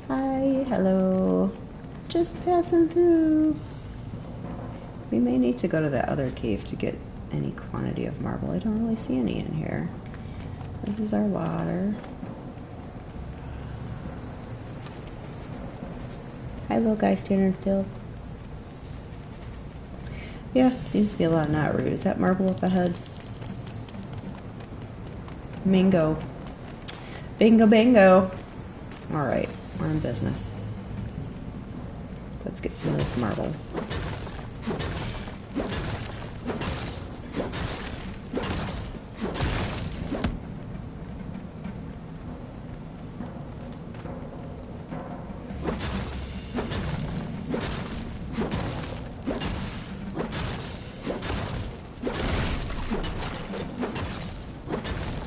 Hi, hello. Just passing through. We may need to go to the other cave to get any quantity of marble. I don't really see any in here. This is our water. Hi, little guy standing still. Yeah, seems to be a lot of knot root. Is that marble up ahead? Mingo. Bingo, bingo. All right, we're in business. Let's get some of this marble.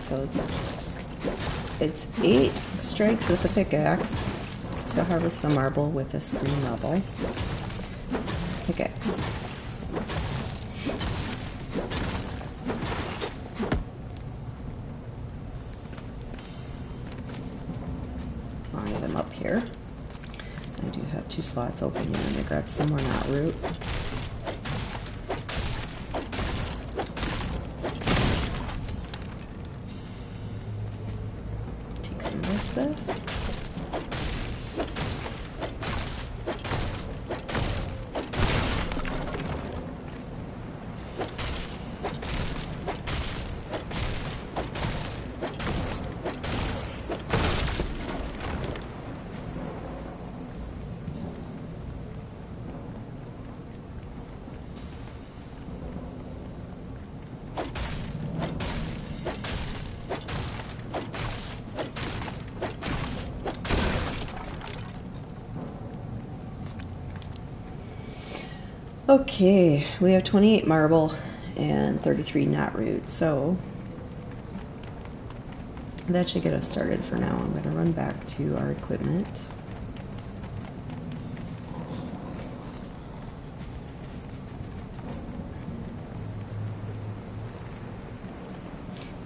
So it's 8 strikes with a pickaxe to harvest the marble with this green level pickaxe. As long as I'm up here. I do have 2 slots open here. I'm going to grab some more knot root. Take some of this stuff. Okay, we have 28 marble and 33 knot root, so that should get us started for now. I'm going to run back to our equipment.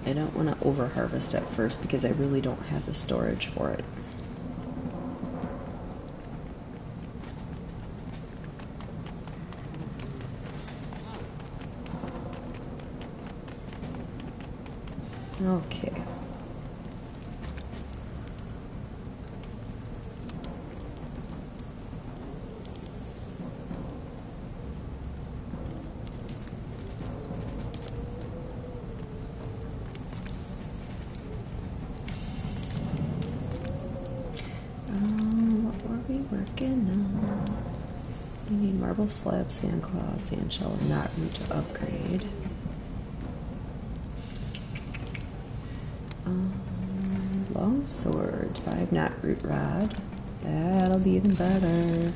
I don't want to over harvest at first because I really don't have the storage for it. Okay. What were we working on? We need marble slab, sand claw, sand shell, and knot root to upgrade. Long sword, 5 knot root rod. That'll be even better.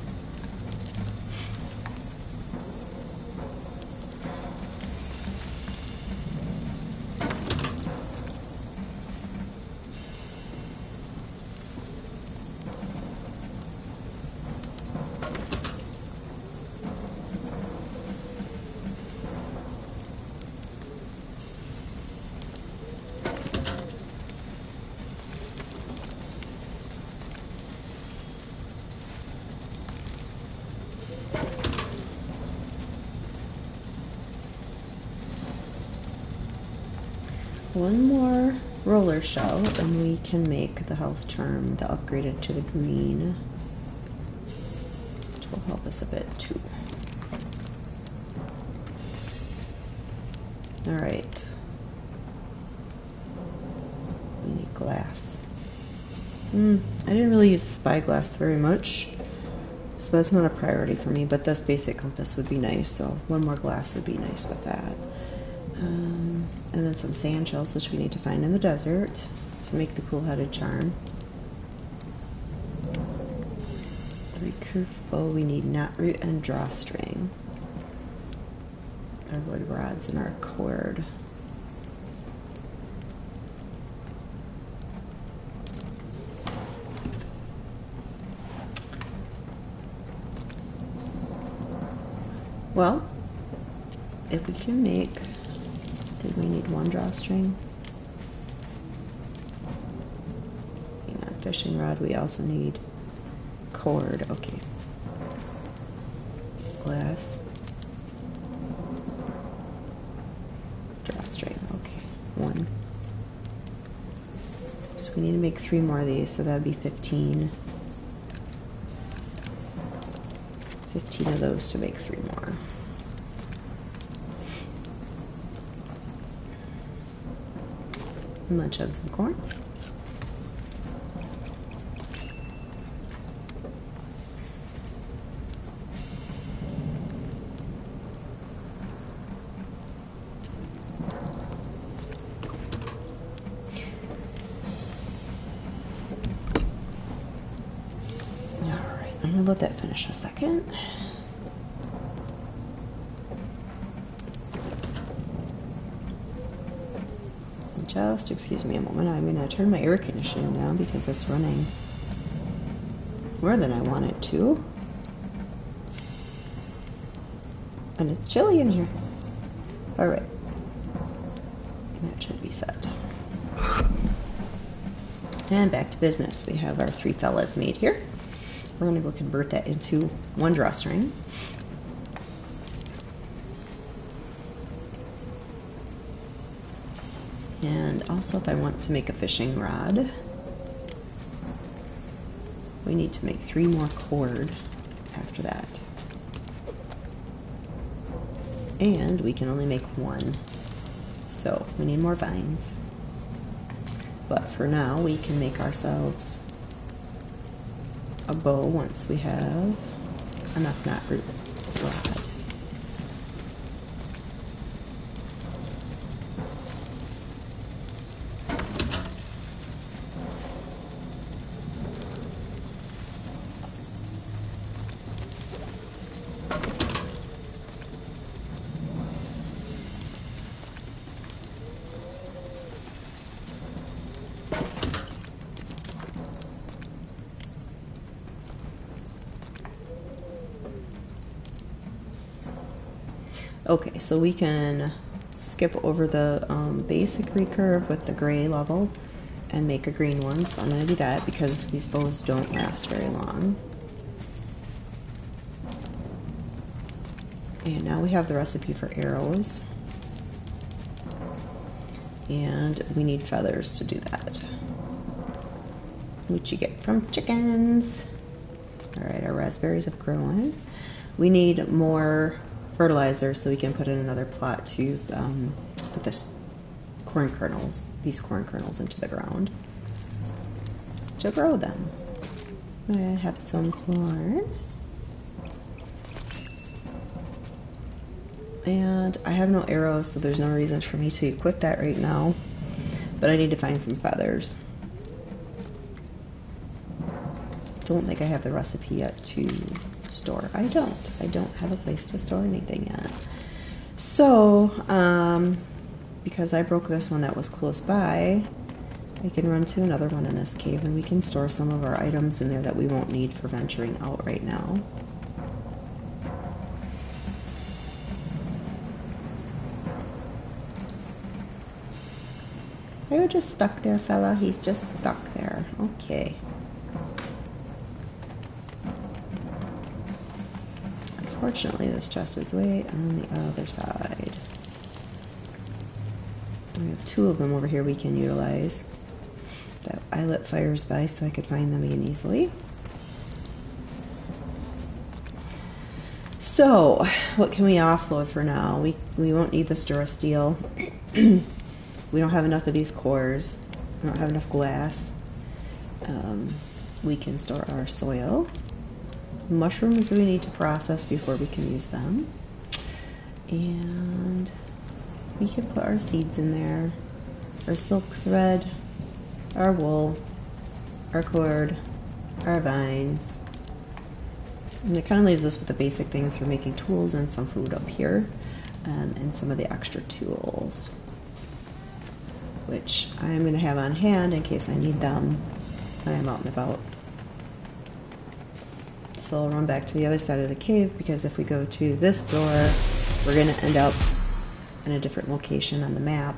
One more roller shell and we can make the health charm, the upgraded to the green, which will help us a bit too. Alright. We need glass. I didn't really use spyglass very much, so that's not a priority for me, but this basic compass would be nice, so one more glass would be nice with that. And then some sand shells, which we need to find in the desert to make the cool-headed charm. Recurve bow, we need knot root and drawstring. Our wood rods and our cord. Well, if we can make, did we need 1 drawstring? Hang on, fishing rod, we also need cord. Okay. Glass. Drawstring. Okay. 1. So we need to make 3 more of these, so that would be 15. 15 of those to make 3 more. Munch on some corn. Alright, I'm gonna let that finish a second. Just excuse me a moment. I'm going to turn my air conditioning down because it's running more than I want it to. And it's chilly in here. Alright. That should be set. And back to business. We have our 3 fellas made here. We're going to go convert that into 1 drawstring. And also, if I want to make a fishing rod, we need to make 3 more cord after that. And we can only make 1. So we need more vines. But for now, we can make ourselves a bow once we have enough knot-root rod. Okay, so we can skip over the basic recurve with the gray level and make a green one. So I'm going to do that because these bows don't last very long. And now we have the recipe for arrows. And we need feathers to do that, which you get from chickens. Alright, our raspberries have grown. We need more fertilizer so we can put in another plot to put these corn kernels into the ground to grow them. I have some corn. And I have no arrows, so there's no reason for me to equip that right now. But I need to find some feathers. Don't think I have the recipe yet to store. I don't have a place to store anything yet. So, because I broke this one that was close by, I can run to another one in this cave and we can store some of our items in there that we won't need for venturing out right now. Are you just stuck there, fella? He's just stuck there. Okay. Unfortunately, this chest is way on the other side. We have 2 of them over here we can utilize that I lit fires by so I could find them again easily. So, what can we offload for now? We won't need the Durasteel. We don't have enough of these cores. We don't have enough glass. We can store our soil. Mushrooms we need to process before we can use them. And we can put our seeds in there. Our silk thread, our wool, our cord, our vines. And it kind of leaves us with the basic things for making tools and some food up here. And some of the extra tools, which I'm going to have on hand in case I need them when I'm out and about. So I'll run back to the other side of the cave because if we go to this door, we're going to end up in a different location on the map.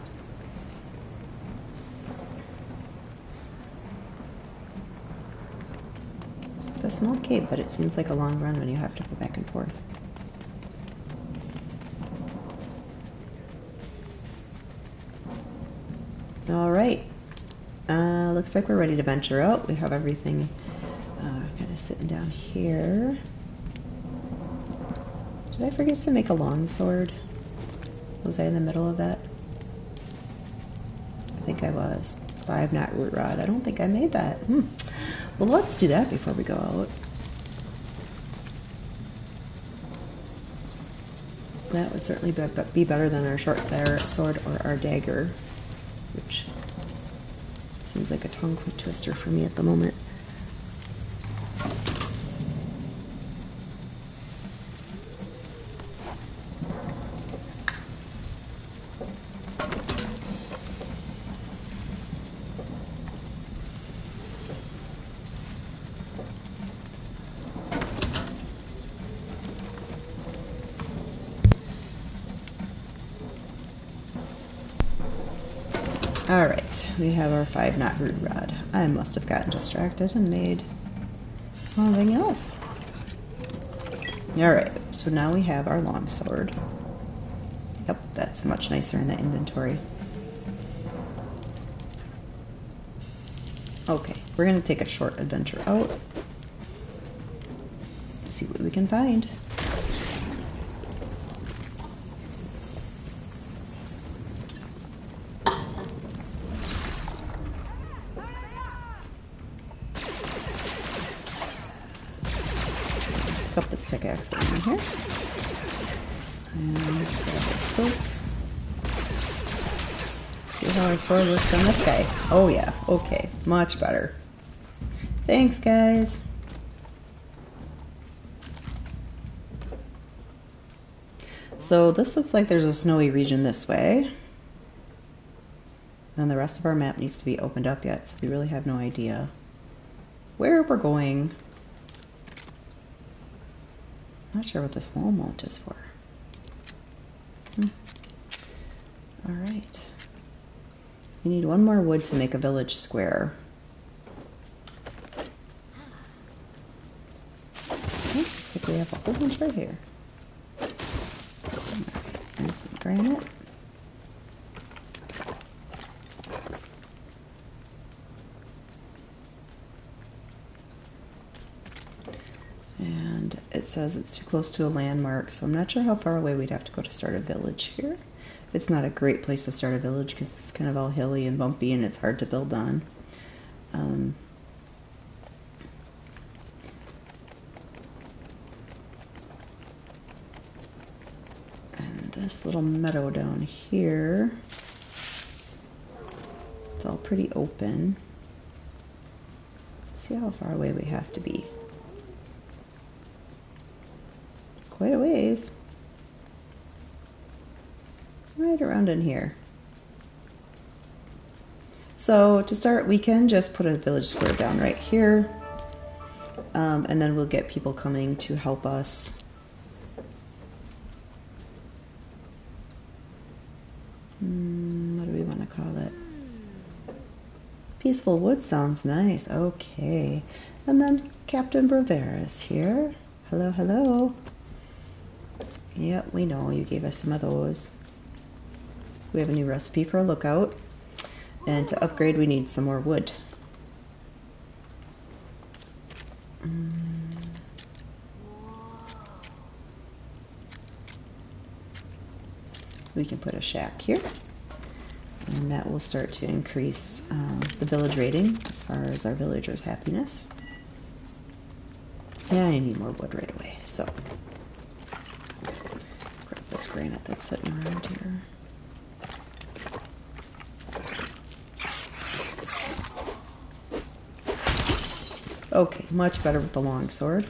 a small cave, but it seems like a long run when you have to go back and forth. All right. Looks like we're ready to venture out. We have everything kind of sitting down here. Did I forget to make a long sword? Was I in the middle of that? I think I was. 5 knot root rod. I don't think I made that. Well, let's do that before we go out. That would certainly be better than our short sword or our dagger, which seems like a tongue twister for me at the moment. Alright, we have our 5 knot root rod. I must have gotten distracted and made something else. Alright, so now we have our long sword. Yep, that's much nicer in the inventory. Okay, we're going to take a short adventure out. See what we can find. Up this pickaxe down in here. And grab the silk. See how our sword works on this guy. Oh yeah, okay, much better. Thanks, guys. So this looks like there's a snowy region this way. And the rest of our map needs to be opened up yet, so we really have no idea where we're going. Not sure what this wall mount is for. Alright. We need 1 more wood to make a village square. Okay, looks like we have a whole bunch right here. And some granite. And it says it's too close to a landmark, so I'm not sure how far away we'd have to go to start a village here. It's not a great place to start a village because it's kind of all hilly and bumpy and it's hard to build on. And this little meadow down here, it's all pretty open. See how far away we have to be. Quite a ways. Right around in here. So to start, we can just put a village square down right here, and then we'll get people coming to help us. What do we want to call it? Peaceful Wood sounds nice. Okay. And then Captain Bravera is here. Hello, hello. Yep, we know you gave us some of those. We have a new recipe for a lookout. And to upgrade, we need some more wood. We can put a shack here. And that will start to increase the village rating as far as our villagers' happiness. Yeah, I need more wood right away, so grab this granite that's sitting around here. Okay, much better with the long sword.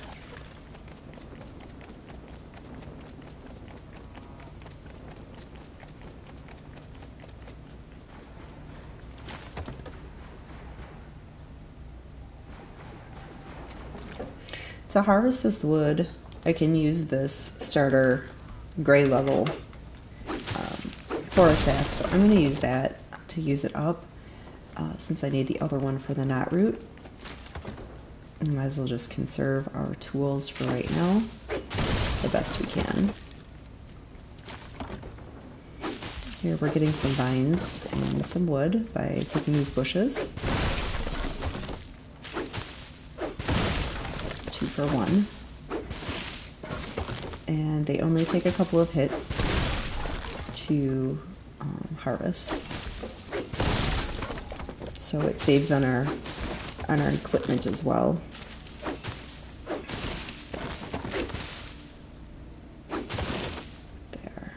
To harvest this wood, I can use this starter gray level forest axe. So I'm going to use that to use it up since I need the other one for the knot root. We might as well just conserve our tools for right now the best we can. Here we're getting some vines and some wood by taking these bushes. 2 for 1. And they only take a couple of hits to harvest. So it saves on our equipment as well. There.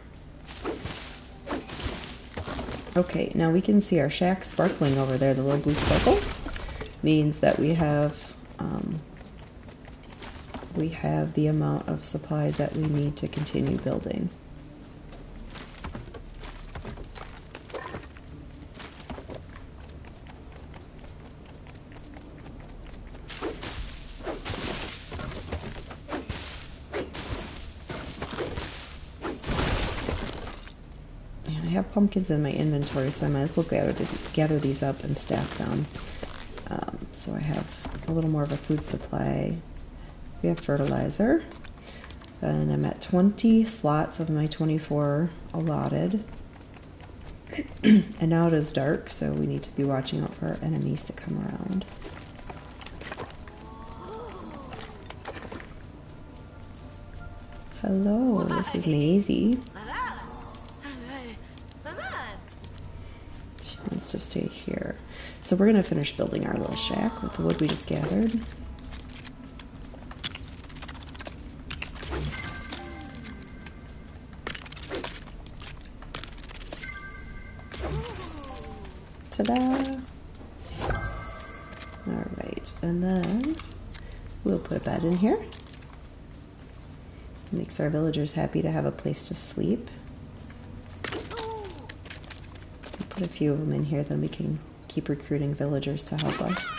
Okay, now we can see our shack sparkling over there. The little blue sparkles means that we have the amount of supplies that we need to continue building. And I have pumpkins in my inventory, so I might as well gather these up and stack them. So I have a little more of a food supply. We have fertilizer, and I'm at 20 slots of my 24 allotted. And now it is dark, so we need to be watching out for our enemies to come around. Hello, this is Maisie. She wants to stay here. So we're going to finish building our little shack with the wood we just gathered. Ta-da! Alright, and then we'll put a bed in here. Makes our villagers happy to have a place to sleep. We'll put a few of them in here, then we can keep recruiting villagers to help us.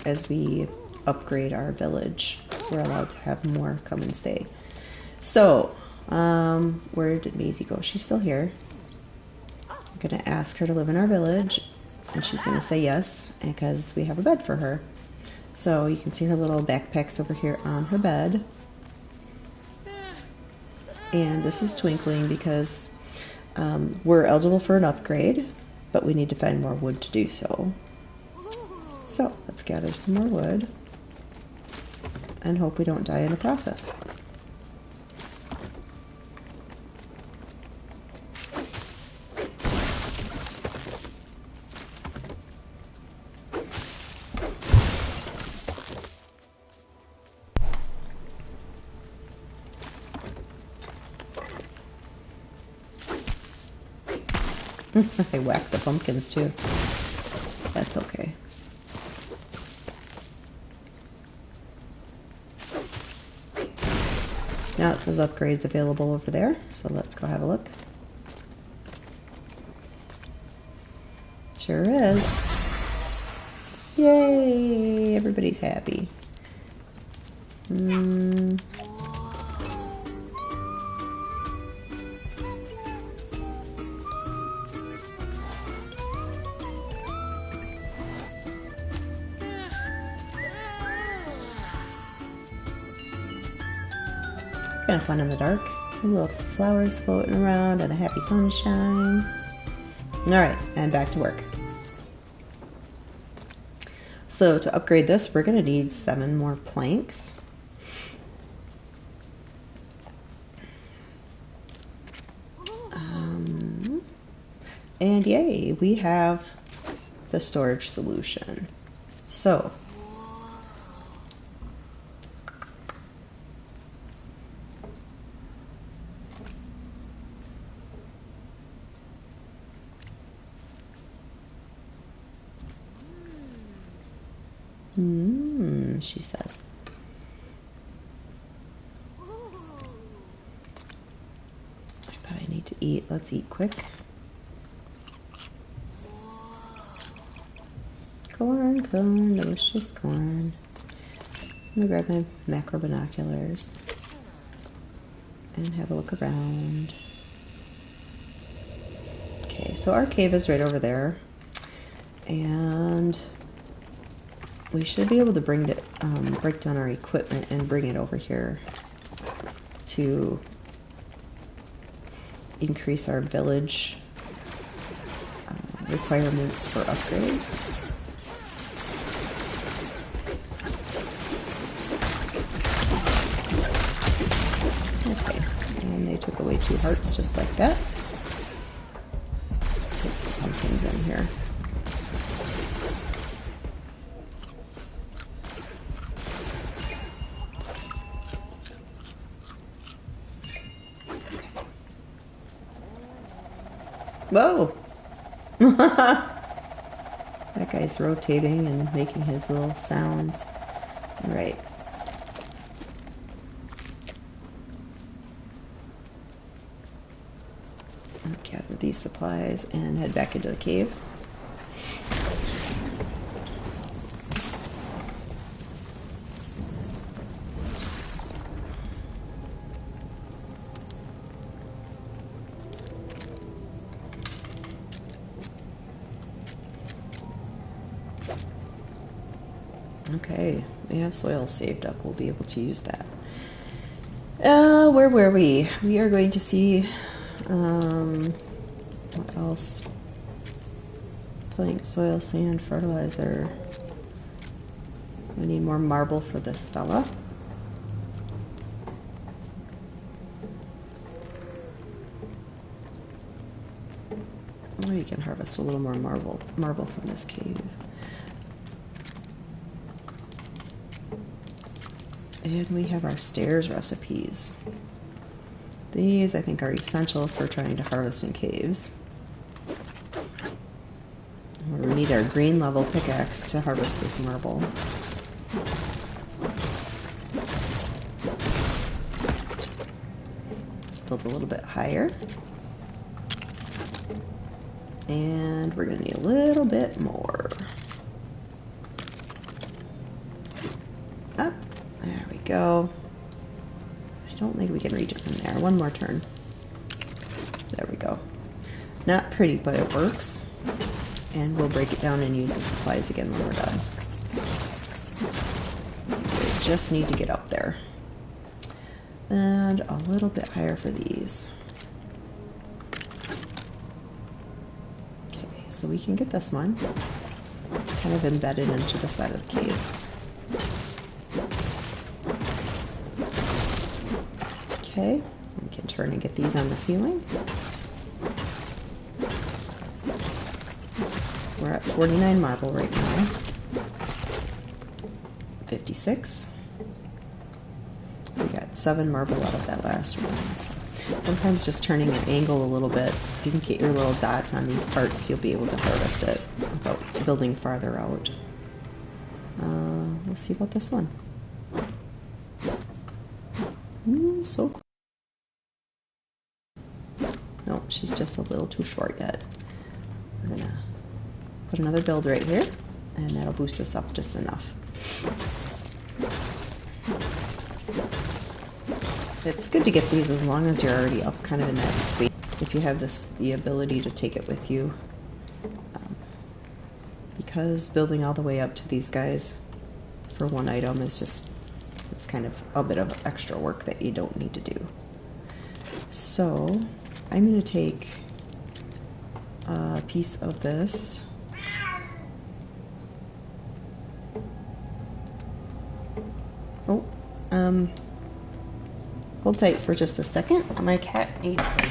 As we upgrade our village, we're allowed to have more come and stay. So, where did Maisie go? She's still here. I'm going to ask her to live in our village, and she's going to say yes, because we have a bed for her. So you can see her little backpacks over here on her bed. And this is twinkling because we're eligible for an upgrade, but we need to find more wood to do so. So let's gather some more wood and hope we don't die in the process. I whacked the pumpkins too. That's okay. Now it says upgrades available over there, so let's go have a look. Sure is. Yay! Everybody's happy. Kind of fun in the dark. Little flowers floating around and a happy sunshine. Alright, and back to work. So to upgrade this, we're going to need 7 more planks. And yay, we have the storage solution. So she says. But I need to eat. Let's eat quick. Corn, delicious corn. I'm gonna grab my macro binoculars and have a look around. Okay, so our cave is right over there. And we should be able to break down our equipment and bring it over here to increase our village requirements for upgrades. Okay, and they took away 2 hearts just like that. Put some pumpkins in here. Whoa! That guy's rotating and making his little sounds. All right. I'll gather these supplies and head back into the cave. Okay, we have soil saved up. We'll be able to use that. Where were we? We are going to see, what else? Plank, soil, sand, fertilizer. We need more marble for this fella. Oh, you can harvest a little more marble from this cave. And we have our stairs recipes. These, I think, are essential for trying to harvest in caves. We need our green level pickaxe to harvest this marble. Build a little bit higher. And we're going to need a little bit more. Up. There we go. I don't think we can reach it from there. One more turn. There we go. Not pretty, but it works. And we'll break it down and use the supplies again when we're done. We just need to get up there. And a little bit higher for these. Okay, so we can get this one kind of embedded into the side of the cave. Okay, we can turn and get these on the ceiling. We're at 49 marble right now. 56. We got 7 marble out of that last one. So sometimes just turning an angle a little bit, if you can get your little dot on these parts, you'll be able to harvest it without building farther out. We'll see about this one. So close. No, she's just a little too short yet. We're gonna put another build right here, and that'll boost us up just enough. It's good to get these as long as you're already up kind of in that space. If you have the ability to take it with you. Because building all the way up to these guys for one item is just, it's kind of a bit of extra work that you don't need to do. So I'm going to take a piece of this. Oh, hold tight for just a second. My cat needs some.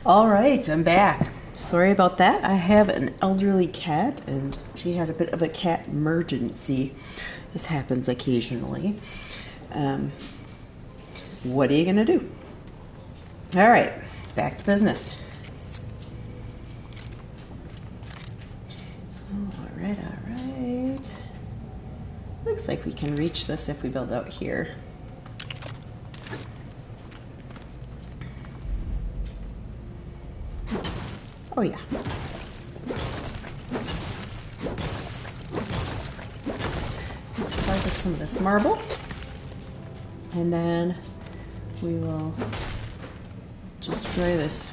All right, I'm back. Sorry about that. I have an elderly cat, and she had a bit of a cat emergency. This happens occasionally. What are you going to do? All right, back to business. All right. Looks like we can reach this if we build out here. Oh yeah. Harvest some of this marble, and then we will destroy this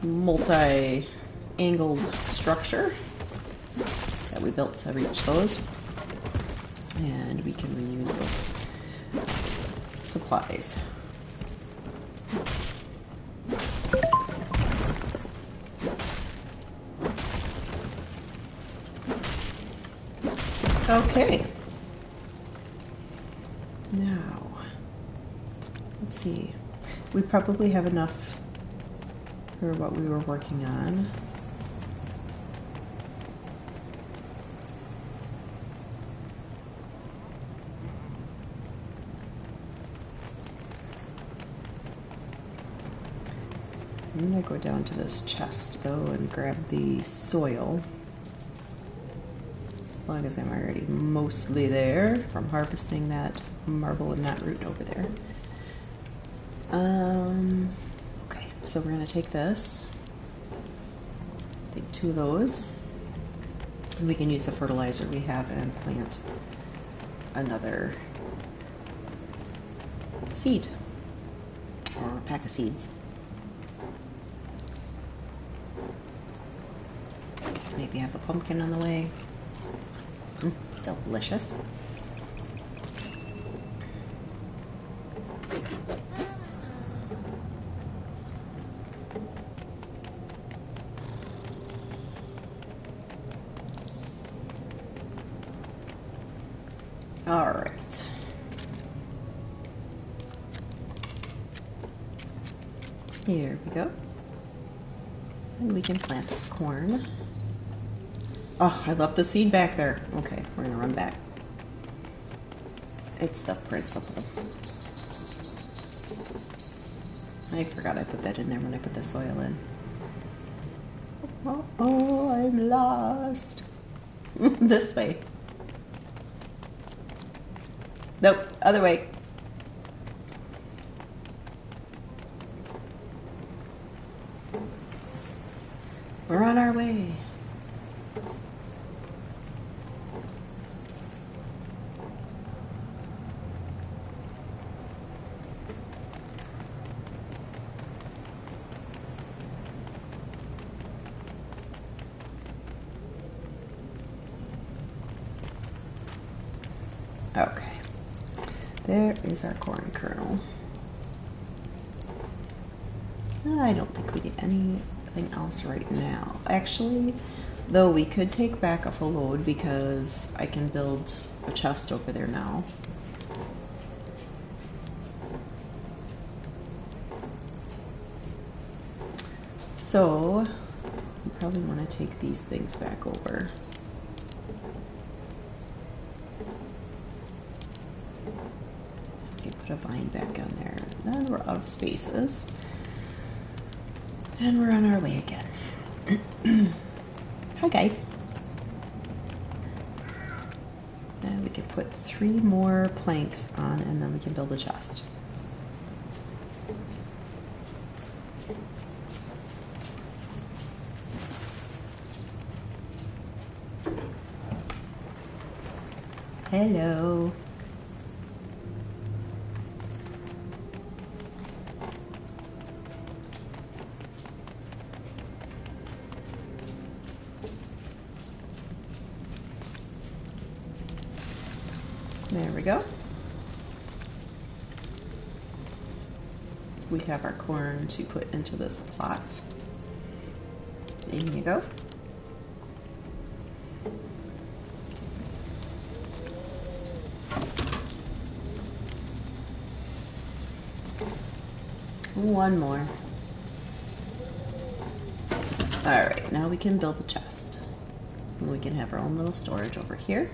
multi-angled structure that we built to reach those, and we can reuse those supplies. Okay. Now, let's see. We probably have enough for what we were working on. I'm going to go down to this chest, though, and grab the soil. As long as I'm already mostly there from harvesting that marble and that root over there. Okay, so we're going to take this, take 2 of those, and we can use the fertilizer we have and plant another seed, or a pack of seeds. Maybe have a pumpkin on the way. Delicious. All right. Here we go. And we can plant this corn. Oh, I left the seed back there. Okay, we're gonna run back. It's the principle. I forgot I put that in there when I put the soil in. Oh, I'm lost. This way. Nope, other way. We're on our way. Okay, there is our corn kernel. I don't think we need anything else right now. Actually, though, we could take back off a load because I can build a chest over there now. So, you probably want to take these things back over. Put a vine back on there. Then we're out of spaces. And we're on our way again. Hi guys. Now we can put 3 more planks on and then we can build a chest. Hello. There we go. We have our corn to put into this plot. In you go. One more. Alright, now we can build a chest. And we can have our own little storage over here.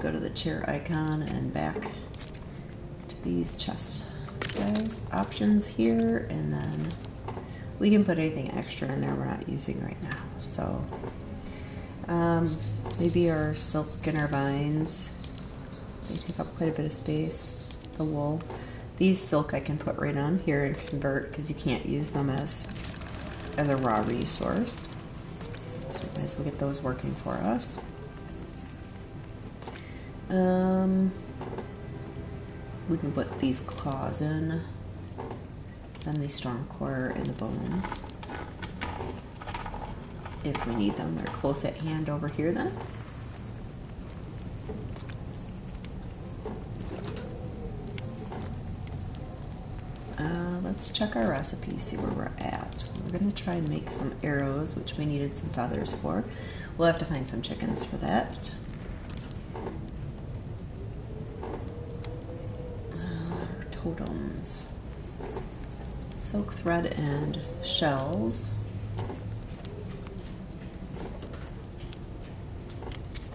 Go to the chair icon and back to these chest guys. Options here, and then we can put anything extra in there we're not using right now. So maybe our silk and our vines, they take up quite a bit of space. The wool. These silk I can put right on here and convert because you can't use them as a raw resource. So we might as well get those working for us. We can put these claws in, then the strong core and the bones. If we need them, they're close at hand over here then. Let's check our recipe, see where we're at. We're going to try and make some arrows, which we needed some feathers for. We'll have to find some chickens for that. Our totems. Silk thread and shells.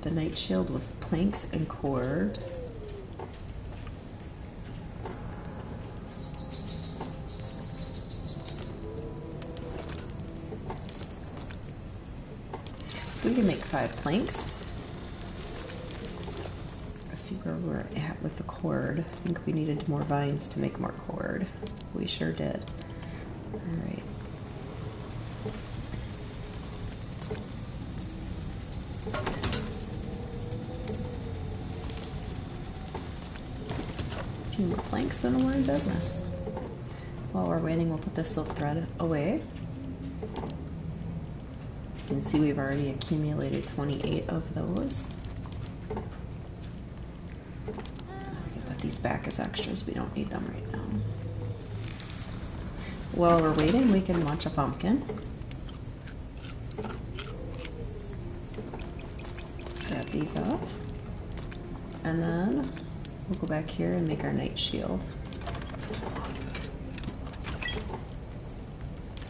The night shield was planks and cord. We can make 5 planks. Let's see where we're at with the cord. I think we needed more vines to make more cord. We sure did. Alright. A few more planks and we're in business. While we're waiting, we'll put the silk thread away. You can see we've already accumulated 28 of those. We can put these back as extras. We don't need them right now. While we're waiting, we can launch a pumpkin. Grab these off. And then we'll go back here and make our night shield.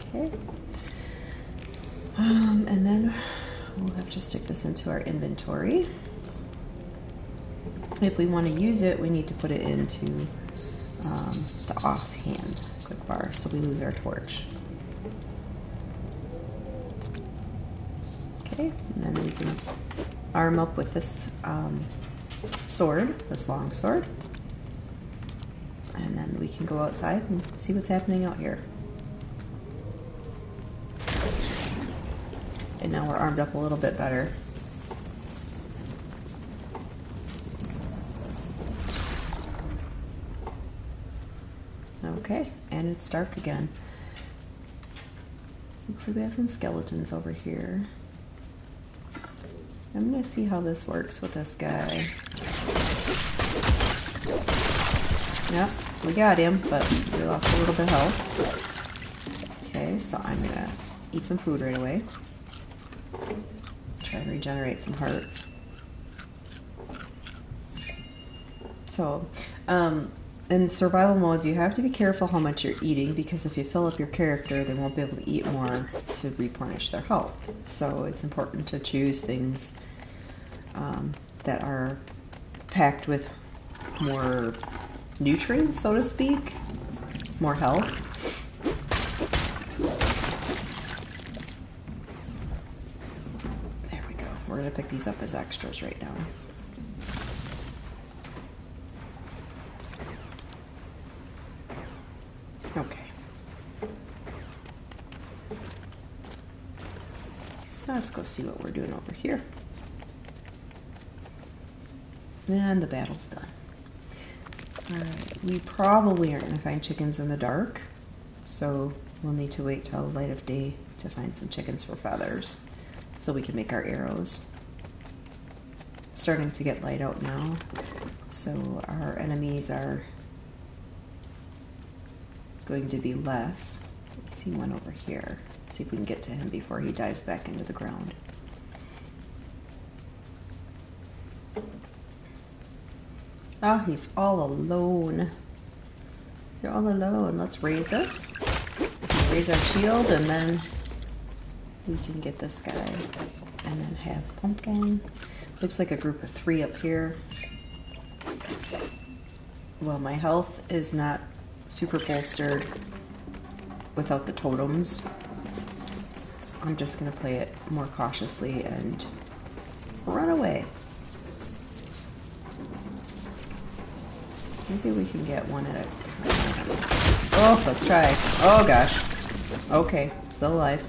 Okay. And then we'll have to stick this into our inventory. If we want to use it, we need to put it into the offhand quick bar, so we lose our torch. Okay, and then we can arm up with this sword, this long sword. And then we can go outside and see what's happening out here. And now we're armed up a little bit better. Okay, and it's dark again. Looks like we have some skeletons over here. I'm gonna see how this works with this guy. Yep, we got him, but we lost a little bit of health. Okay, so I'm gonna eat some food right away. Try and regenerate some hearts. So, in survival modes, you have to be careful how much you're eating, because if you fill up your character, they won't be able to eat more to replenish their health. So it's important to choose things that are packed with more nutrients, so to speak, more health. There we go. We're going to pick these up as extras right now. Okay. Let's go see what we're doing over here. And the battle's done. Alright, we probably aren't going to find chickens in the dark, so we'll need to wait till the light of day to find some chickens for feathers, so we can make our arrows. It's starting to get light out now, so our enemies are going to be less. I see one over here. See if we can get to him before he dives back into the ground. Oh, he's all alone. You're all alone. Let's raise this. Raise our shield and then we can get this guy and then have pumpkin. Looks like a group of 3 up here. Well, my health is not super bolstered without the totems. I'm just gonna play it more cautiously and run away. Maybe we can get one at a time. Oh, let's try. Oh gosh. Okay, still alive.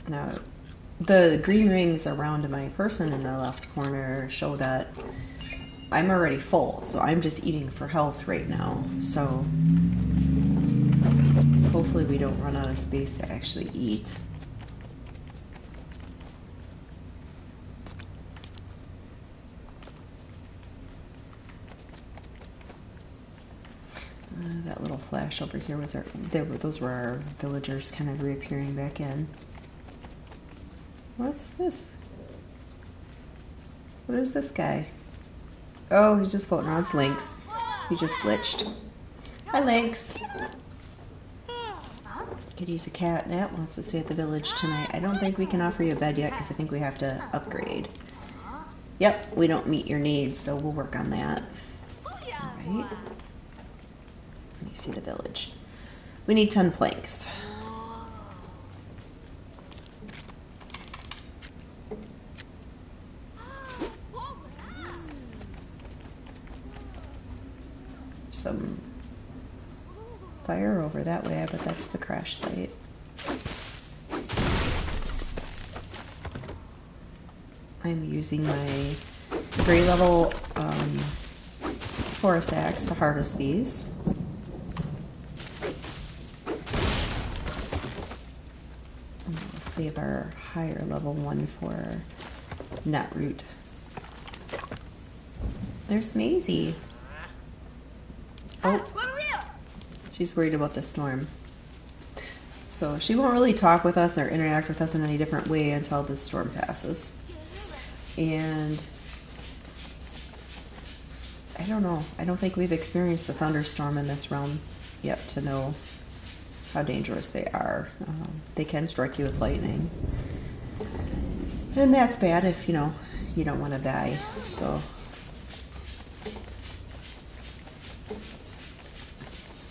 Now, the green rings around my person in the left corner show that I'm already full, so I'm just eating for health right now. So hopefully we don't run out of space to actually eat. That little flash over here was those were our villagers kind of reappearing back in. What's this? What is this guy? Oh, he's just floating around. It's Lynx. He just glitched. Hi, Lynx. Could use a cat. Nat wants to stay at the village tonight. I don't think we can offer you a bed yet because I think we have to upgrade. Yep, we don't meet your needs, so we'll work on that. Alright. Let me see the village. We need 10 planks. Some fire over that way, but that's the crash site. I'm using my gray level forest axe to harvest these. And we'll save our higher level one for netroot. There's Maisie. Oh, she's worried about the storm. So she won't really talk with us or interact with us in any different way until the storm passes. And I don't know. I don't think we've experienced the thunderstorm in this realm yet to know how dangerous they are. They can strike you with lightning. And that's bad if, you know, you don't want to die. So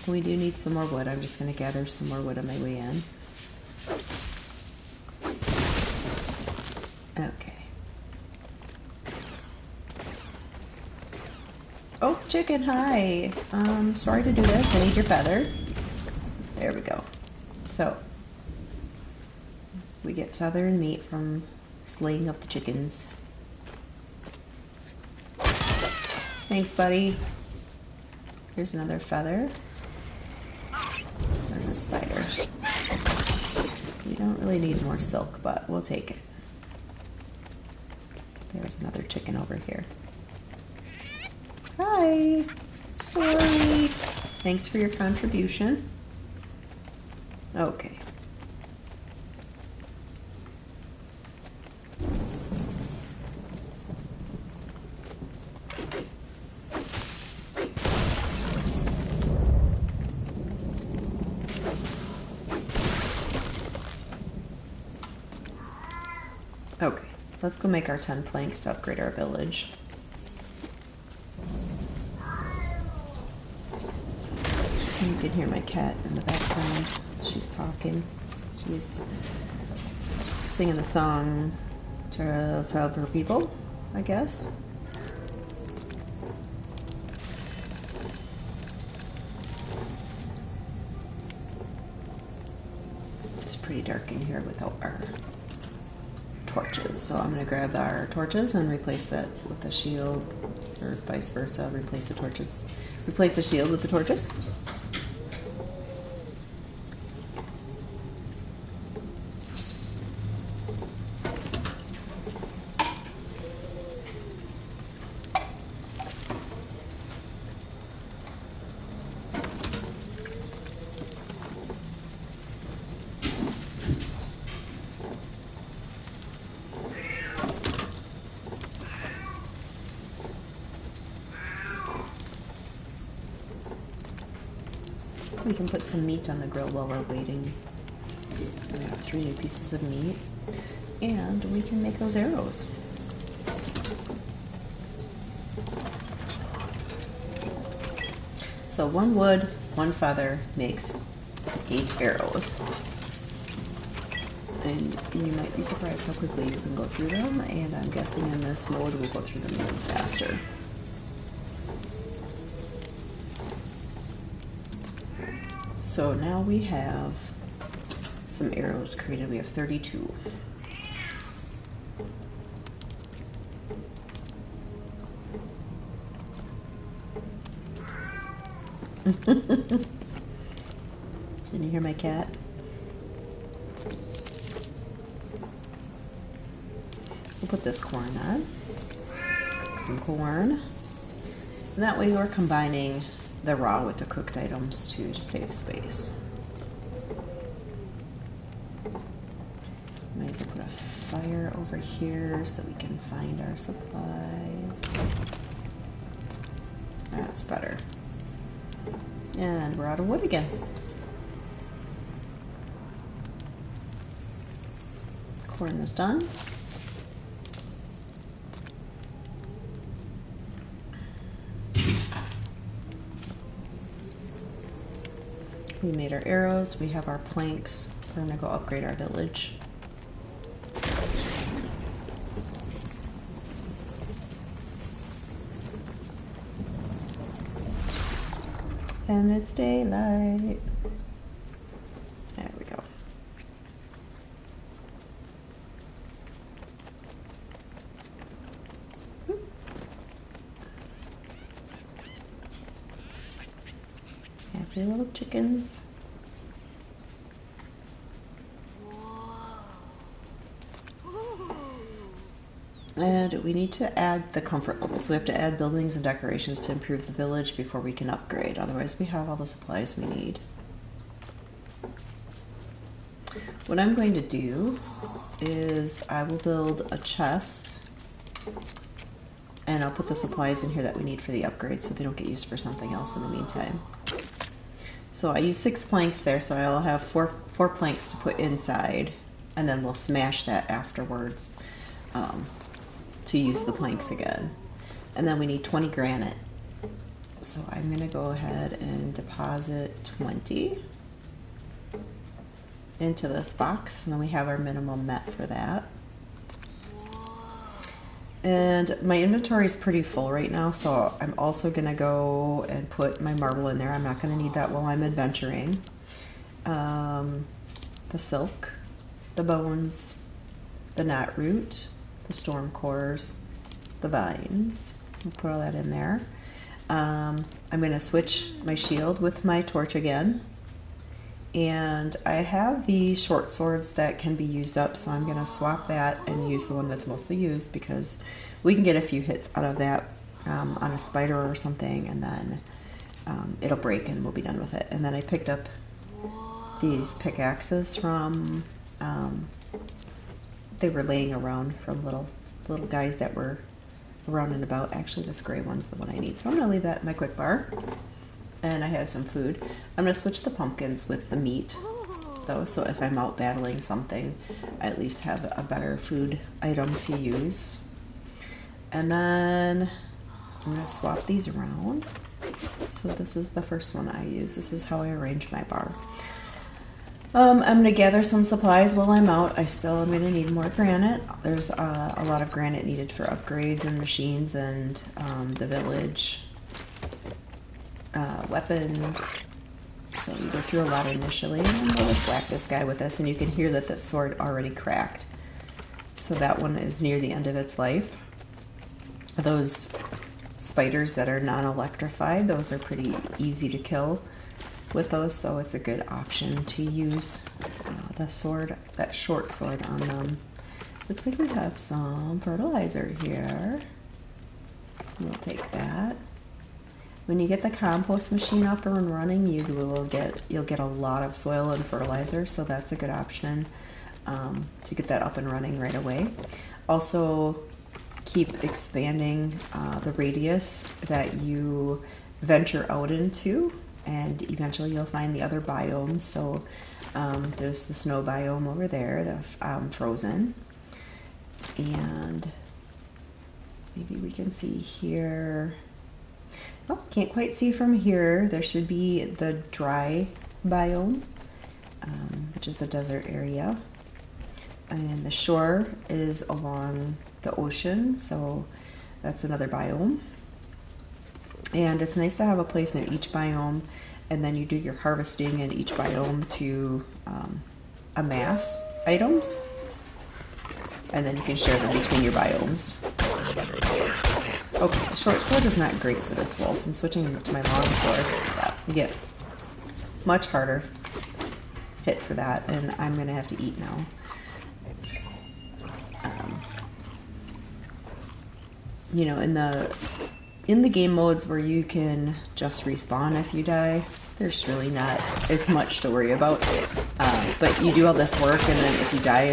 we do need some more wood. I'm just going to gather some more wood on my way in. Okay. Oh, chicken, hi. Sorry to do this. I need your feather. There we go. So, we get feather and meat from slaying up the chickens. Thanks, buddy. Here's another feather. There's a spider. We don't really need more silk, but we'll take it. There's another chicken over here. Hi. Sorry. Thanks for your contribution. Okay. Okay, let's go make our 10 planks to upgrade our village. You can hear my cat in the background. She's talking. She's singing a song to her people, I guess. It's pretty dark in here without our torches, so I'm going to grab our torches and replace that with a shield, or vice versa. Replace the torches, replace the shield with the torches. We can put some meat on the grill while we're waiting. We have 3 new pieces of meat, and we can make those arrows. So 1 wood, 1 feather makes 8 arrows. And you might be surprised how quickly you can go through them, and I'm guessing in this mode we'll go through them even faster. So now we have some arrows created. We have 32. Can you hear my cat? We'll put this corn on. Some corn. And that way we're combining the raw with the cooked items too, to save space. Might as well put a fire over here so we can find our supplies. That's better. And we're out of wood again. Corn is done. We made our arrows, we have our planks. We're gonna go upgrade our village. And it's daylight. There we go. Happy little chickens. And we need to add the comfort level. So we have to add buildings and decorations to improve the village before we can upgrade. Otherwise we have all the supplies we need. What I'm going to do is I will build a chest, and I'll put the supplies in here that we need for the upgrade so they don't get used for something else in the meantime. So I use 6 planks there, so I'll have four planks to put inside, and then we'll smash that afterwards to use the planks again. And then we need 20 granite. So I'm gonna go ahead and deposit 20 into this box, and then we have our minimum met for that. And my inventory is pretty full right now, so I'm also gonna go and put my marble in there. I'm not gonna need that while I'm adventuring. The silk, the bones, the knot root, the storm cores, the vines. I'll put all that in there. I'm gonna switch my shield with my torch again. And I have the short swords that can be used up, so I'm going to swap that and use the one that's mostly used, because we can get a few hits out of that on a spider or something, and then it'll break and we'll be done with it. And then I picked up these pickaxes from, they were laying around from little guys that were around and about. Actually, this gray one's the one I need, so I'm going to leave that in my quick bar. And I have some food. I'm going to switch the pumpkins with the meat, though, so if I'm out battling something, I at least have a better food item to use. And then I'm going to swap these around. So this is the first one I use. This is how I arrange my bar. I'm going to gather some supplies while I'm out. I still am going to need more granite. There's a lot of granite needed for upgrades and machines and the village. Weapons. So you go through a lot initially, and then we'll just whack this guy with this, and you can hear that the sword already cracked. So that one is near the end of its life. Those spiders that are non-electrified, those are pretty easy to kill with those, so it's a good option to use the sword, that short sword on them. Looks like we have some fertilizer here. We'll take that. When you get the compost machine up and running, you'll get a lot of soil and fertilizer, so that's a good option to get that up and running right away. Also, keep expanding the radius that you venture out into. and eventually you'll find the other biomes. So there's the snow biome over there, the frozen, and maybe we can see here. Oh, can't quite see from here. There should be the dry biome, which is the desert area. And the shore is along the ocean, so that's another biome. And it's nice to have a place in each biome, and then you do your harvesting in each biome to amass items, and then you can share them between your biomes. Okay, the short sword is not great for this wolf. I'm switching to my long sword. Yeah, you get much harder hit for that, and I'm going to have to eat now. You know, in the game modes where you can just respawn if you die, there's really not as much to worry about. But you do all this work, and then if you die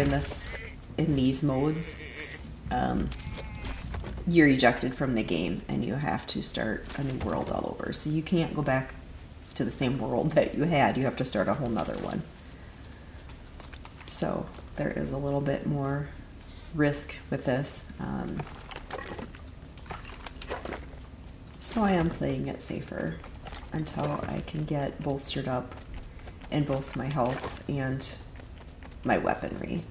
in these modes, you're ejected from the game and you have to start a new world all over. So you can't go back to the same world that you had. You have to start a whole nother one. So there is a little bit more risk with this. So I am playing it safer until I can get bolstered up in both my health and my weaponry.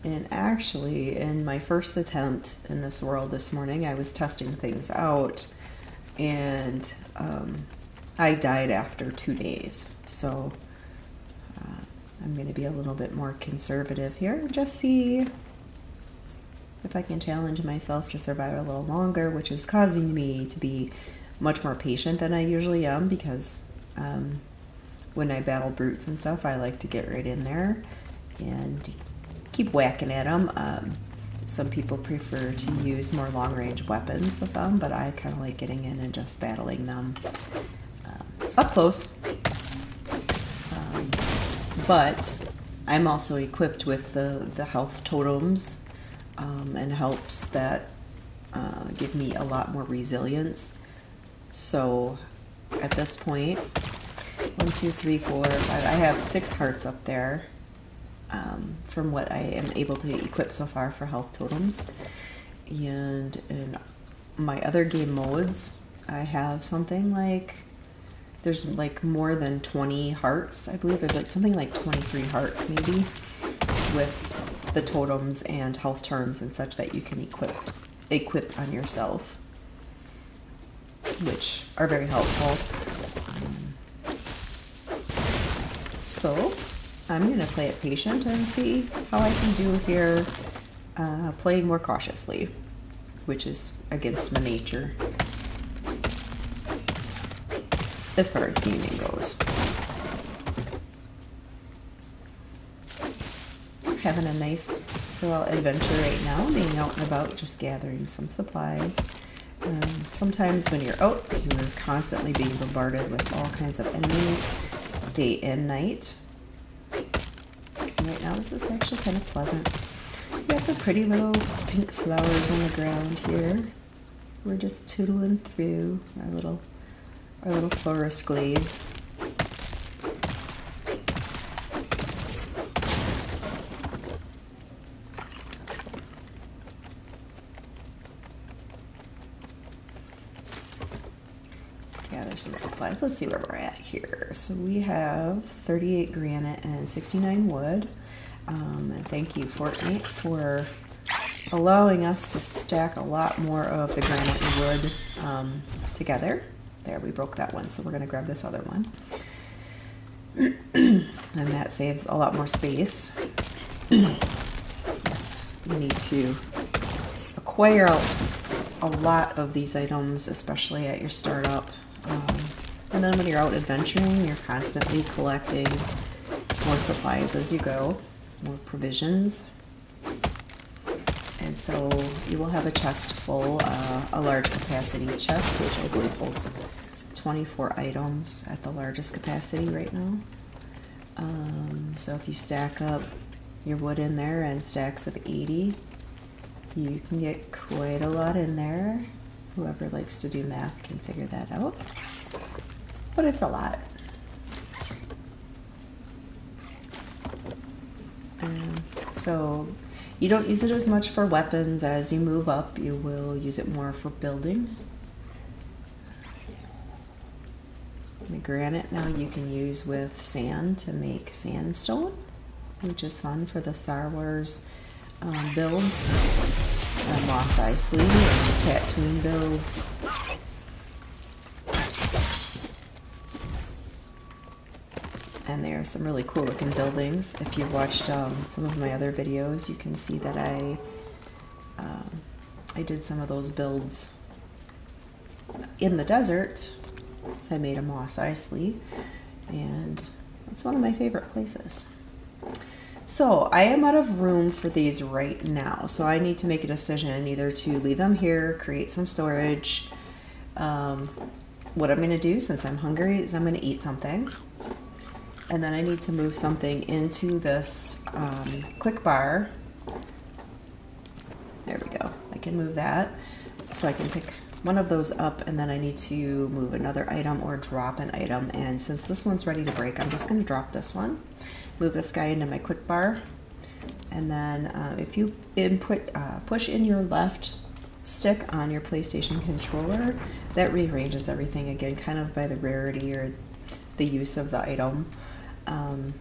And actually, in my first attempt in this world this morning, I was testing things out, and I died after 2 days. So I'm going to be a little bit more conservative here and just see if I can challenge myself to survive a little longer, which is causing me to be much more patient than I usually am, because when I battle brutes and stuff, I like to get right in there and keep whacking at them. Some people prefer to use more long-range weapons with them, but I kind of like getting in and just battling them up close. But I'm also equipped with the health totems and helps that give me a lot more resilience. So at this point, 1, 2, 3, 4, 5, I have 6 hearts up there. From what I am able to equip so far for health totems. And in my other game modes, I have something like, there's like more than 20 hearts. I believe there's like something like 23 hearts maybe, with the totems and health terms and such that you can equip on yourself, which are very helpful. So I'm going to play it patient and see how I can do here, playing more cautiously, which is against my nature as far as gaming goes. Having a nice little adventure right now, being out and about, just gathering some supplies. Sometimes when you're out, you're constantly being bombarded with all kinds of enemies, day and night. Right now this is actually kind of pleasant. We got some pretty little pink flowers on the ground here. We're just tootling through our little florist glades. Gather some supplies. Let's see where we're at here. So we have 38 granite and 69 wood. And thank you, Fortnite, for allowing us to stack a lot more of the granite and wood together. There, we broke that one, so we're going to grab this other one. And that saves a lot more space. Yes, you need to acquire a lot of these items, especially at your startup. And then when you're out adventuring, you're constantly collecting more supplies as you go, more provisions. And so you will have a chest full, a large capacity chest, which I believe holds 24 items at the largest capacity right now. So if you stack up your wood in there and stacks of 80, you can get quite a lot in there. Whoever likes to do math can figure that out, but it's a lot. So you don't use it as much for weapons. As you move up, you will use it more for building. The granite now you can use with sand to make sandstone, which is fun for the Star Wars builds, Mos Eisley and Tatooine builds. And there are some really cool looking buildings. If you've watched some of my other videos, you can see that I did some of those builds in the desert. I made a Mos Eisley, and it's one of my favorite places. So I am out of room for these right now, so I need to make a decision either to leave them here, create some storage. What I'm going to do, since I'm hungry, is I'm going to eat something, and then I need to move something into this quick bar. There we go. I can move that, so I can pick one of those up, and then I need to move another item or drop an item. And since this one's ready to break, I'm just going to drop this one, move this guy into my quick bar, and then if you push in your left stick on your PlayStation controller, that rearranges everything again, kind of by the rarity or the use of the item, and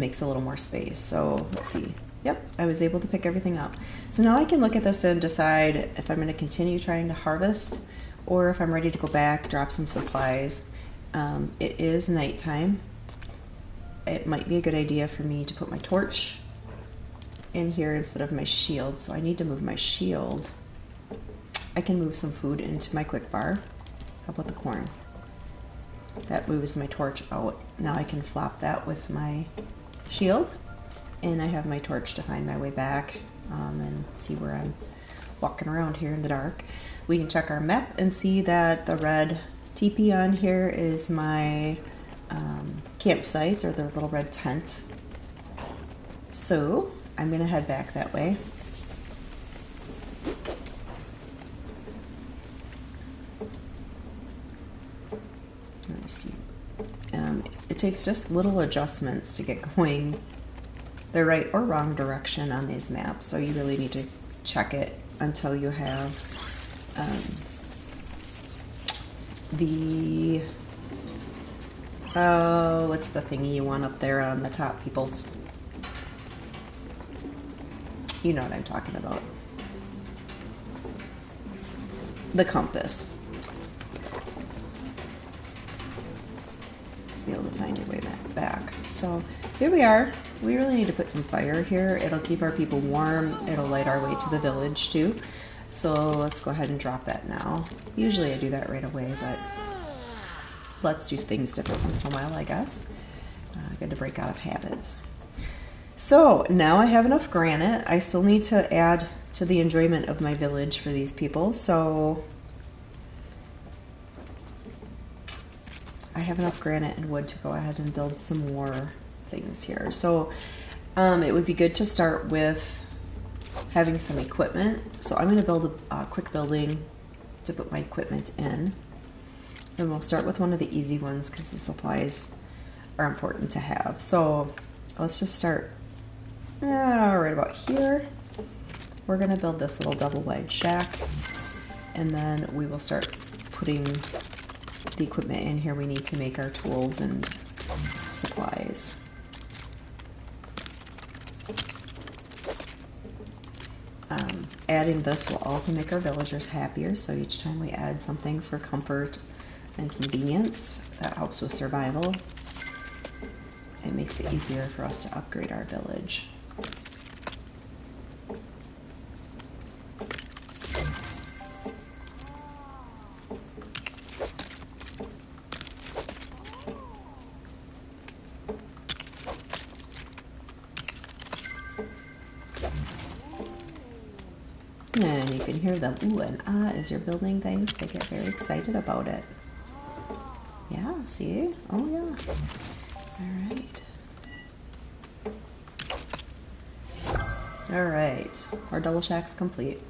makes a little more space. So let's see. Yep, I was able to pick everything up. So now I can look at this and decide if I'm going to continue trying to harvest or if I'm ready to go back, drop some supplies. It is nighttime. It might be a good idea for me to put my torch in here instead of my shield, so I need to move my shield. I can move some food into my quick bar. How about the corn? That moves my torch out. Now I can flop that with my shield, and I have my torch to find my way back and see where I'm walking around here in the dark. We can check our map and see that the red teepee on here is my campsite, or the little red tent. So I'm gonna head back that way. Let me see. It takes just little adjustments to get going the right or wrong direction on these maps, so you really need to check it until you have the what's the thingy you want up there on the top, peoples? You know what I'm talking about. The compass. To be able to find your way back. So here we are. We really need to put some fire here. It'll keep our people warm. It'll light our way to the village too. So let's go ahead and drop that now. Usually I do that right away, but let's do things different once in a while, I guess. Good to break out of habits. So now I have enough granite. I still need to add to the enjoyment of my village for these people. So I have enough granite and wood to go ahead and build some more things here. So it would be good to start with having some equipment. So I'm going to build a quick building to put my equipment in. And we'll start with one of the easy ones because the supplies are important to have. So let's just start right about here. We're going to build this little double wide shack, and then we will start putting the equipment in here we need to make our tools and supplies. Adding this will also make our villagers happier, so each time we add something for comfort and convenience that helps with survival, it makes it easier for us to upgrade our village. And you can hear them ooh and ah as you're building things. They get very excited about it. Yeah, see? Oh yeah. Alright. Alright, our double shack's complete.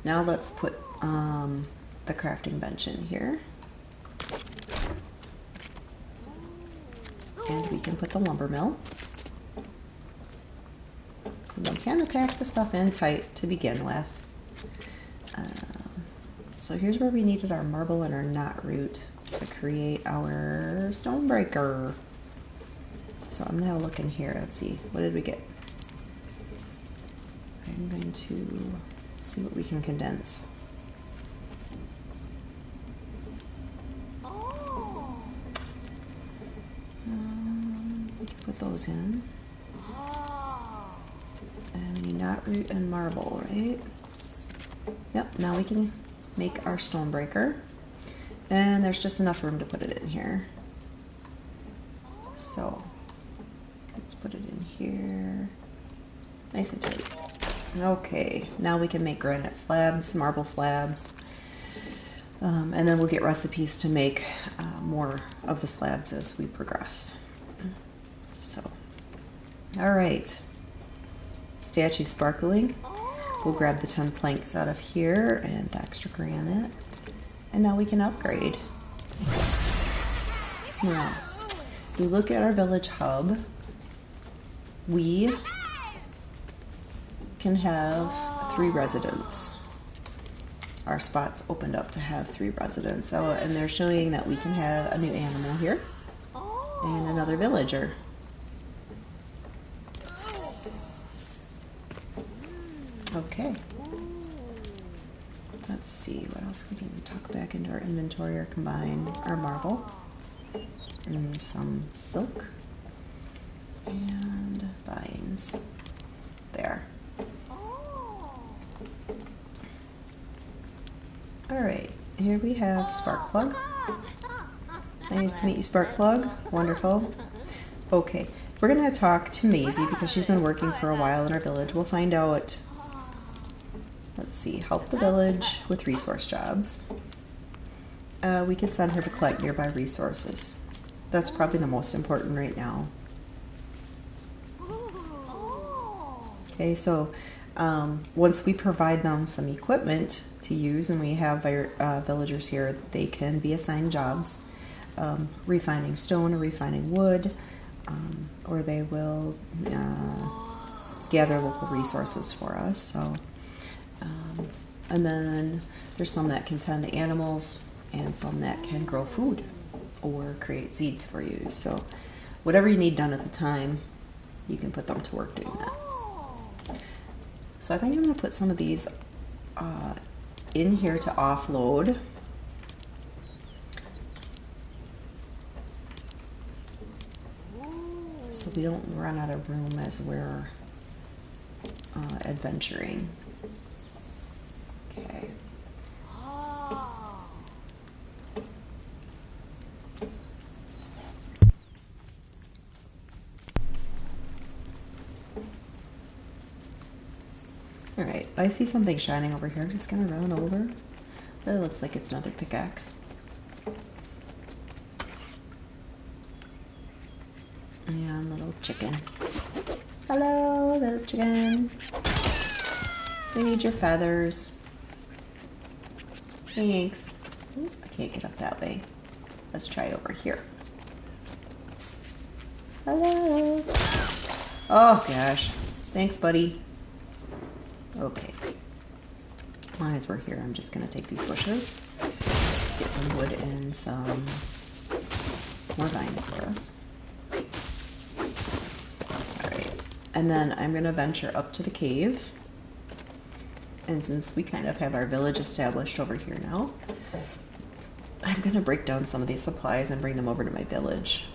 Now let's put the crafting bench in here. And we can put the lumber mill. And we kind of pack the stuff in tight to begin with. So here's where we needed our marble and our knot root to create our stone breaker. So I'm gonna have a look in here. Let's see, what did we get? I'm going to see what we can condense. Put those in. And we need knot root and marble, right? Yep, now we can make our stone breaker. And there's just enough room to put it in here. So let's put it in here. Nice and tight. Okay, now we can make granite slabs, marble slabs. And then we'll get recipes to make more of the slabs as we progress. So, all right. Statue sparkling. We'll grab the 10 planks out of here and the extra granite. And now we can upgrade. Now, if we look at our village hub, we can have 3 residents. Our spots opened up to have 3 residents. So, and they're showing that we can have a new animal here and another villager. Okay. Let's see what else we can tuck back into our inventory or combine our marble and some silk and vines. There. Alright, here we have Sparkplug. Nice to meet you, Sparkplug. Wonderful. Okay, we're going to talk to Maisie because she's been working for a while in our village. We'll find out, let's see, help the village with resource jobs. We could send her to collect nearby resources. That's probably the most important right now. Okay, so once we provide them some equipment to use, and we have villagers here, they can be assigned jobs, refining stone or refining wood, or they will gather local resources for us. So, and then there's some that can tend to animals and some that can grow food or create seeds for you. So whatever you need done at the time, you can put them to work doing that. So I think I'm going to put some of these in here to offload. So we don't run out of room as we're adventuring. Okay. Alright, I see something shining over here. I'm just gonna run over. It looks like it's another pickaxe. And little chicken. Hello, little chicken. We need your feathers. Thanks. Ooh, I can't get up that way. Let's try over here. Hello. Oh gosh. Thanks, buddy. Okay. As long as we're here, I'm just gonna take these bushes, get some wood and some more vines for us. Alright. And then I'm gonna venture up to the cave. And since we kind of have our village established over here now, I'm going to break down some of these supplies and bring them over to my village.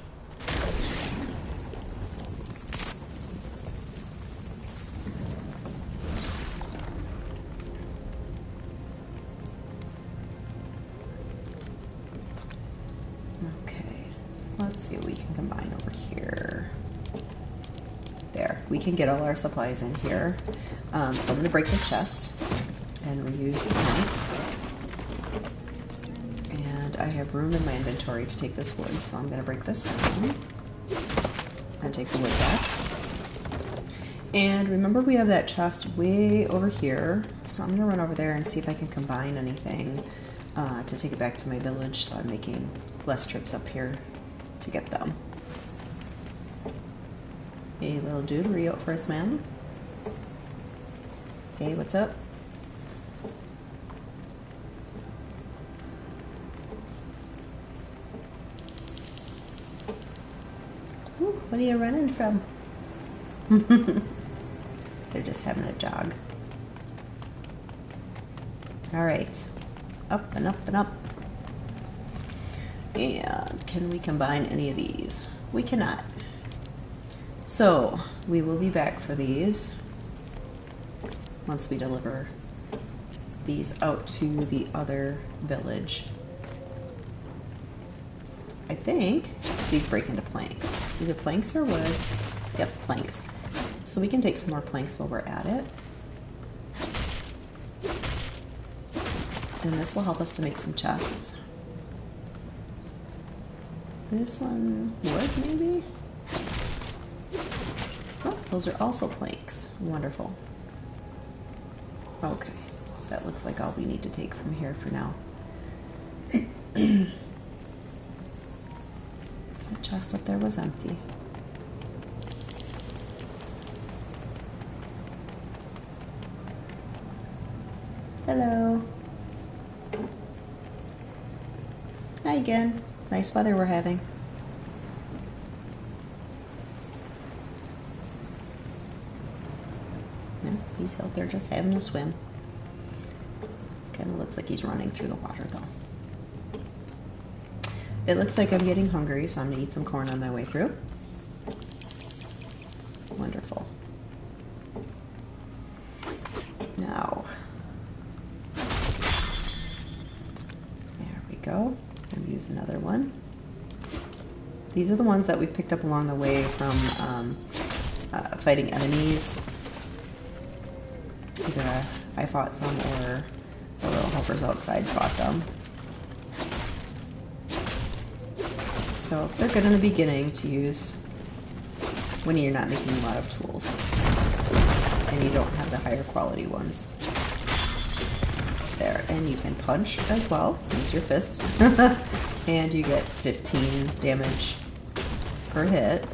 Okay, let's see what we can combine over here. There, we can get all our supplies in here. So I'm going to break this chest and reuse the planks. And I have room in my inventory to take this wood, so I'm going to break this down and take the wood back. And remember, we have that chest way over here, so I'm going to run over there and see if I can combine anything to take it back to my village, so I'm making less trips up here to get them. Hey, little dude, were you out for a swim? Hey, what's up? Ooh, what are you running from? They're just having a jog. All right, up and up and up. And can we combine any of these? We cannot. So we will be back for these once we deliver these out to the other village. I think these break into planks. Either planks or wood. Yep, planks. So we can take some more planks while we're at it. And this will help us to make some chests. This one, wood maybe? Oh, those are also planks. Wonderful. Okay, that looks like all we need to take from here for now. The chest up there was empty. Hello. Hi again. Nice weather we're having. Yeah, he's out there just having a swim. Kind of looks like he's running through the water though. It looks like I'm getting hungry, so I'm gonna eat some corn on my way through. Wonderful. Now, there we go. And use another one. These are the ones that we've picked up along the way from fighting enemies. Either I fought some or the little helpers outside fought them. So they're good in the beginning to use when you're not making a lot of tools and you don't have the higher quality ones. There, and you can punch as well. Use your fists. And you get 15 damage per hit,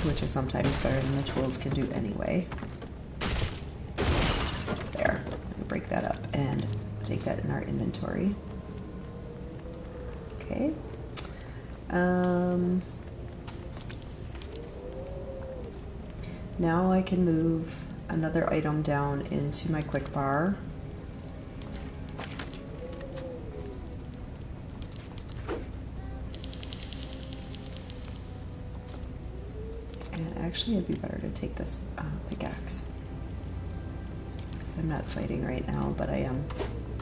which is sometimes better than the tools can do anyway. There, we break that up and take that in our inventory. Okay. Now I can move another item down into my quick bar. And actually it'd be better to take this pickaxe, because I'm not fighting right now, but I am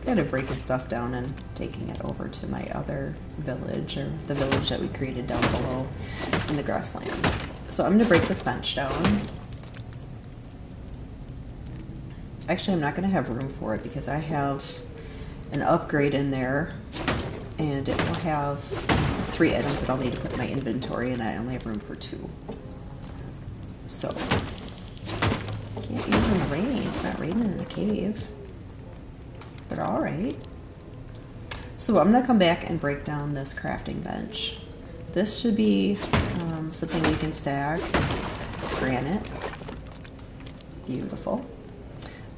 kind of breaking stuff down and taking it over to my other village, or the village that we created down below in the grasslands. So I'm going to break this bench down. Actually, I'm not going to have room for it because I have an upgrade in there, and it will have 3 items that I'll need to put in my inventory, and I only have room for 2. So, can't use in the rain. It's not raining in the cave. But alright. So I'm going to come back and break down this crafting bench. This should be something we can stack. It's granite. Beautiful.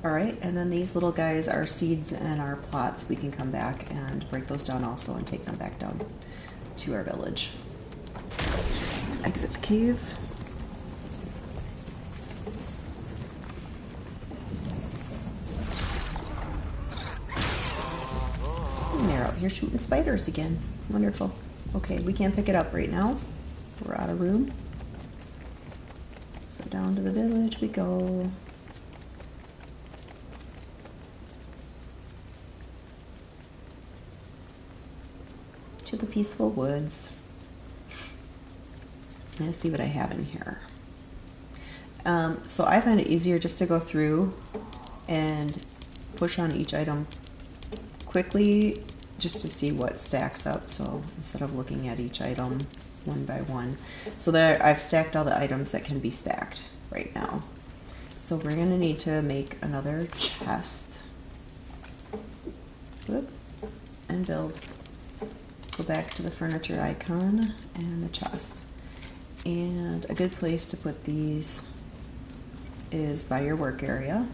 Alright, and then these little guys are seeds and our plots. We can come back and break those down also and take them back down to our village. Exit the cave. And they're out here shooting spiders again. Wonderful. Okay, we can't pick it up right now. We're out of room. So down to the village we go. To the peaceful woods. Let's see what I have in here. So I find it easier just to go through and push on each item quickly just to see what stacks up. So instead of looking at each item one by one. So there, I've stacked all the items that can be stacked right now. So we're gonna need to make another chest. Whoop, and build. Go back to the furniture icon and the chest. And a good place to put these is by your work area.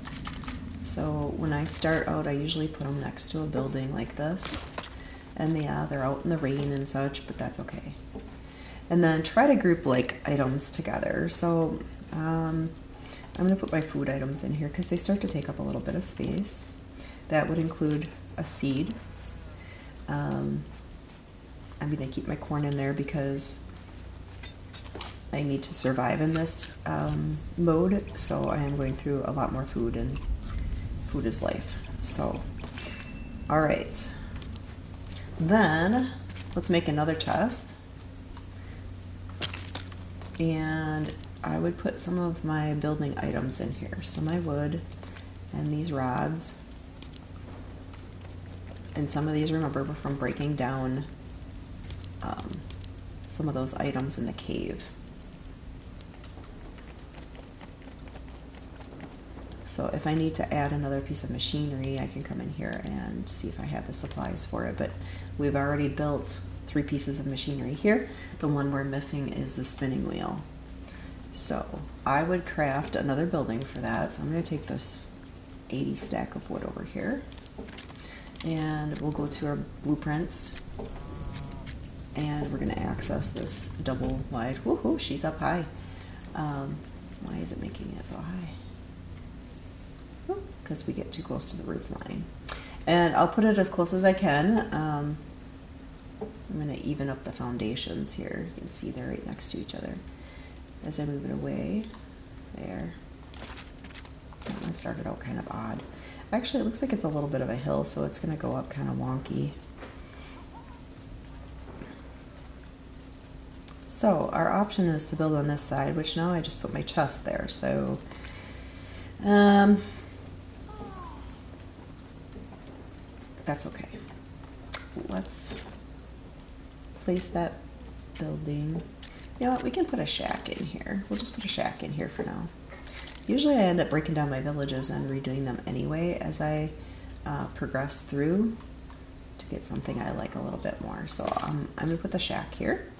So when I start out, I usually put them next to a building like this. And yeah, they're out in the rain and such, but that's okay. And then try to group like items together. So I'm gonna put my food items in here because they start to take up a little bit of space. That would include a seed. I'm gonna keep my corn in there because I need to survive in this mode. So I am going through a lot more food, and food is life. So, all right. Then let's make another chest. And I would put some of my building items in here. So my wood and these rods. And some of these, remember, were from breaking down some of those items in the cave. So if I need to add another piece of machinery, I can come in here and see if I have the supplies for it. But we've already built 3 pieces of machinery here. The one we're missing is the spinning wheel. So I would craft another building for that. So I'm going to take this 80 stack of wood over here. And we'll go to our blueprints. And we're going to access this double wide. Woohoo, she's up high. Why is it making it so high? Because we get too close to the roof line. And I'll put it as close as I can. I'm going to even up the foundations here. You can see they're right next to each other. As I move it away, there. That one started out kind of odd. Actually, it looks like it's a little bit of a hill, so it's going to go up kind of wonky. So our option is to build on this side, which now I just put my chest there. So that's okay. Let's place that building. You know what, we can put a shack in here. We'll just put a shack in here for now. Usually I end up breaking down my villages and redoing them anyway as I progress through to get something I like a little bit more. So I'm going to put the shack here.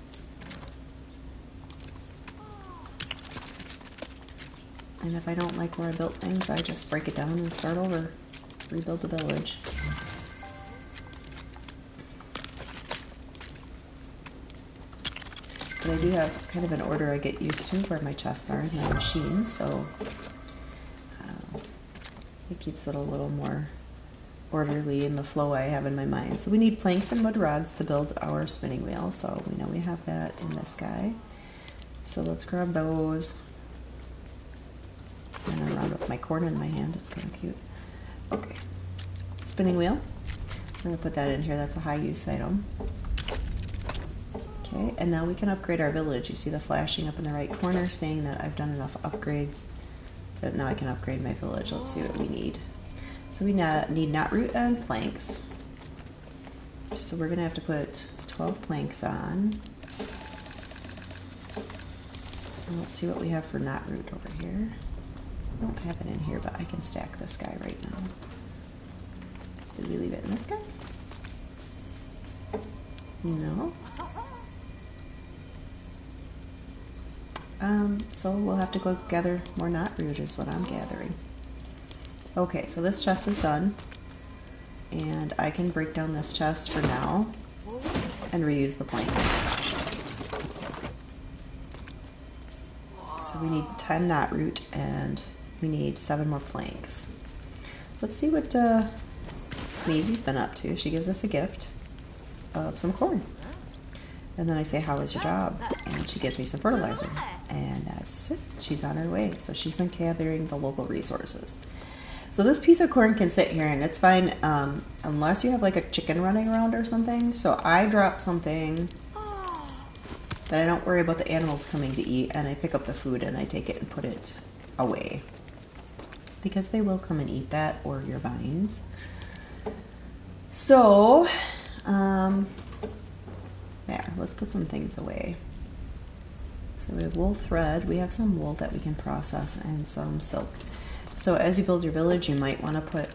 And if I don't like where I built things, I just break it down and start over. Rebuild the village. But I do have kind of an order I get used to where my chests are in my machine, so it keeps it a little more orderly in the flow I have in my mind. So we need planks and wood rods to build our spinning wheel, so we know we have that in this guy. So let's grab those. And I'm around with my corn in my hand, it's kind of cute. Okay, spinning wheel. I'm going to put that in here, that's a high use item. Okay, and now we can upgrade our village. You see the flashing up in the right corner saying that I've done enough upgrades that now I can upgrade my village. Let's see what we need. So we need knotroot and planks. So we're going to have to put 12 planks on. And let's see what we have for knotroot over here. I don't have it in here, but I can stack this guy right now. Did we leave it in this guy? No. So we'll have to go gather more knotroot is what I'm gathering. Okay, so this chest is done. And I can break down this chest for now and reuse the planks. So we need 10 knotroot and we need 7 more planks. Let's see what Maisie's been up to. She gives us a gift of some corn. And then I say, how was your job? And she gives me some fertilizer. And that's it. She's on her way. So she's been gathering the local resources. So this piece of corn can sit here and it's fine unless you have like a chicken running around or something. So I drop something that I don't worry about the animals coming to eat, and I pick up the food and I take it and put it away. Because they will come and eat that or your vines. So There, let's put some things away. So we have wool thread, we have some wool that we can process, and some silk. So as you build your village, you might want to put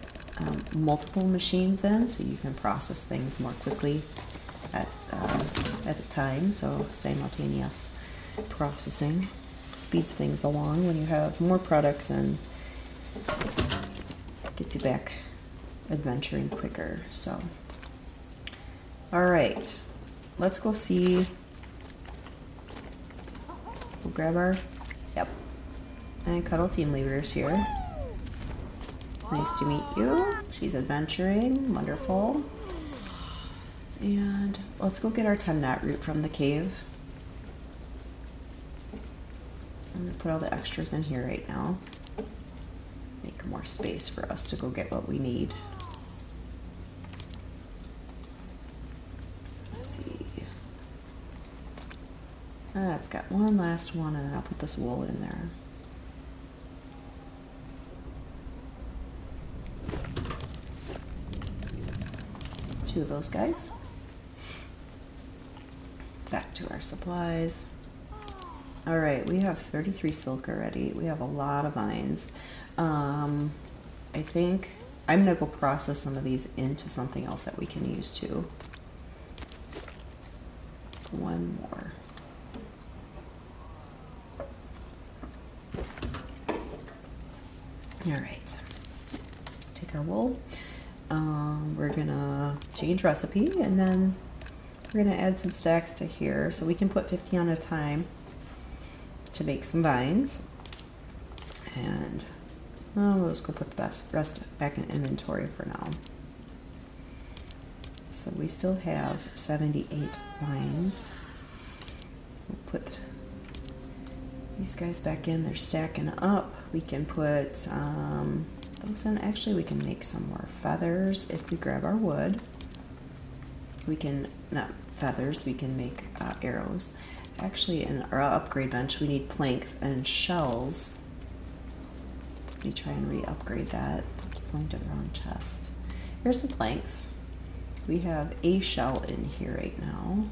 multiple machines in so you can process things more quickly at the time. So simultaneous processing speeds things along when you have more products and gets you back adventuring quicker. So, all right, let's go see. We'll grab our, yep, and Cuddle team leaders here. Nice to meet you. She's adventuring, wonderful. And let's go get our 10-knot root from the cave. I'm gonna put all the extras in here right now. Make more space for us to go get what we need. Let's see. It's got one last one, and then I'll put this wool in there. Two of those guys. Back to our supplies. All right, we have 33 silk already. We have a lot of vines. I think I'm gonna go process some of these into something else that we can use too. One more. All right, take our wool. We're gonna change recipe, and then we're gonna add some stacks to here so we can put 50 on a time to make some vines. And we'll just go put the rest back in inventory for now. So we still have 78 vines. We'll put these guys back in. They're stacking up. We can put those in. Actually, we can make some more feathers if we grab our wood. We can, not feathers, we can make arrows. Actually, in our upgrade bench, we need planks and shells. Let me try and re-upgrade that. Keep going to the wrong chest. Here's some planks. We have a shell in here right now.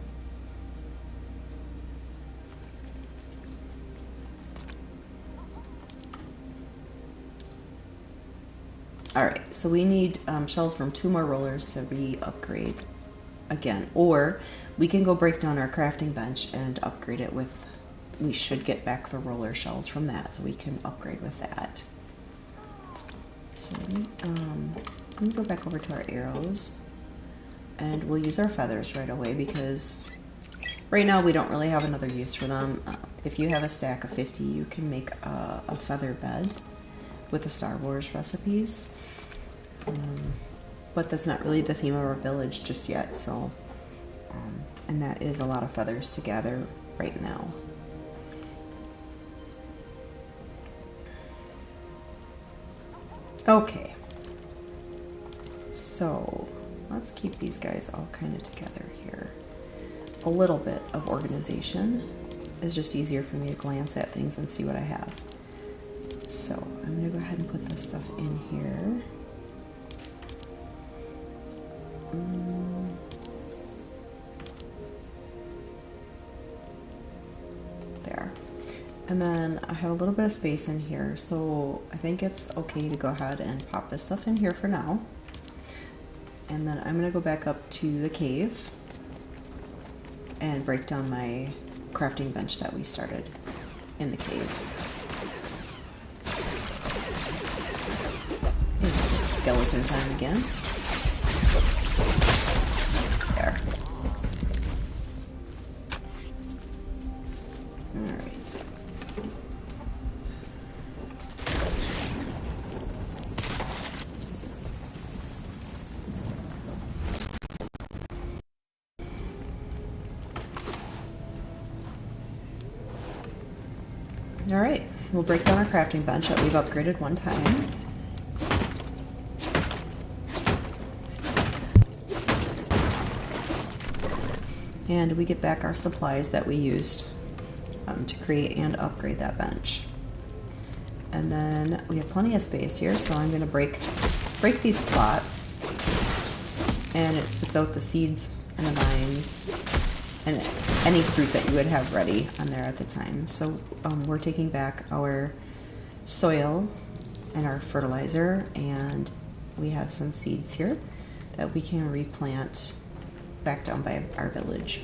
All right, so we need shells from 2 more rollers to re-upgrade again, or we can go break down our crafting bench and upgrade it with, we should get back the roller shells from that, so we can upgrade with that. So let me go back over to our arrows, and we'll use our feathers right away because right now we don't really have another use for them. If you have a stack of 50, you can make a feather bed with the Star Wars recipes. But that's not really the theme of our village just yet, so and that is a lot of feathers to gather right now. Okay, so let's keep these guys all kind of together here. A little bit of organization is just easier for me to glance at things and see what I have. So I'm gonna go ahead and put this stuff in here. There. And then I have a little bit of space in here, so I think it's okay to go ahead and pop this stuff in here for now. And then I'm gonna go back up to the cave and break down my crafting bench that we started in the cave. It's skeleton time again. There. Alright. Alright, we'll break down our crafting bench that we've upgraded one time. And we get back our supplies that we used to create and upgrade that bench. And then we have plenty of space here, so I'm going to break these plots and it spits out the seeds and the vines and any fruit that you would have ready on there at the time. So we're taking back our soil and our fertilizer, and we have some seeds here that we can replant back down by our village.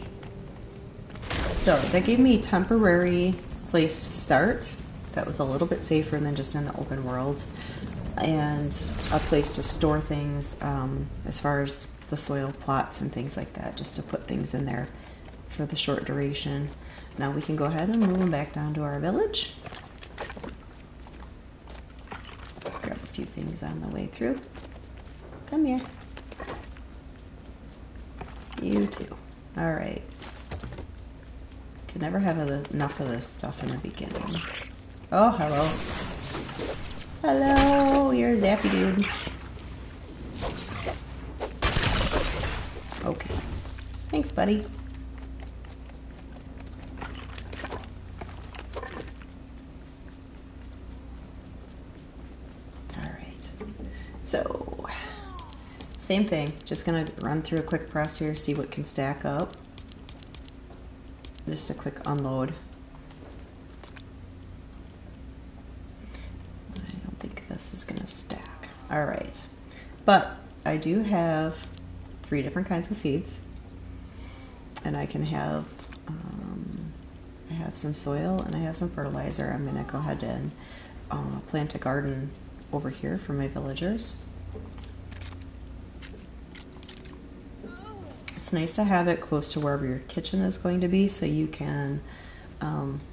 So that gave me a temporary place to start that was a little bit safer than just in the open world, and a place to store things as far as the soil plots and things like that, just to put things in there for the short duration. Now we can go ahead and move them back down to our village. Grab a few things on the way through. Come here. You too. All right. Can never have enough of this stuff in the beginning. Oh, hello. Hello, you're a zappy dude. Okay. Thanks, buddy. Alright. So, same thing. Just gonna run through a quick press here, see what can stack up. Just a quick unload. I don't think this is gonna stack. Alright. But I do have 3 different kinds of seeds, and I can have I have some soil and I have some fertilizer. I'm gonna go ahead and plant a garden over here for my villagers. It's nice to have it close to wherever your kitchen is going to be, so you can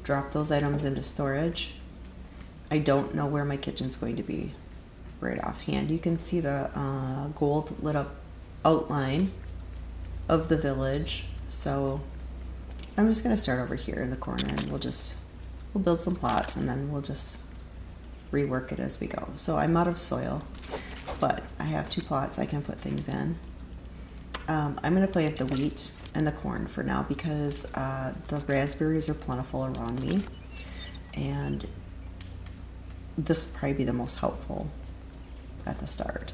drop those items into storage. I don't know where my kitchen's going to be right offhand. You can see the gold lit up outline of the village, so I'm just going to start over here in the corner, and we'll build some plots, and then we'll just rework it as we go. So I'm out of soil, but I have 2 plots I can put things in. I'm going to play with the wheat and the corn for now, because the raspberries are plentiful around me, and this will probably be the most helpful at the start.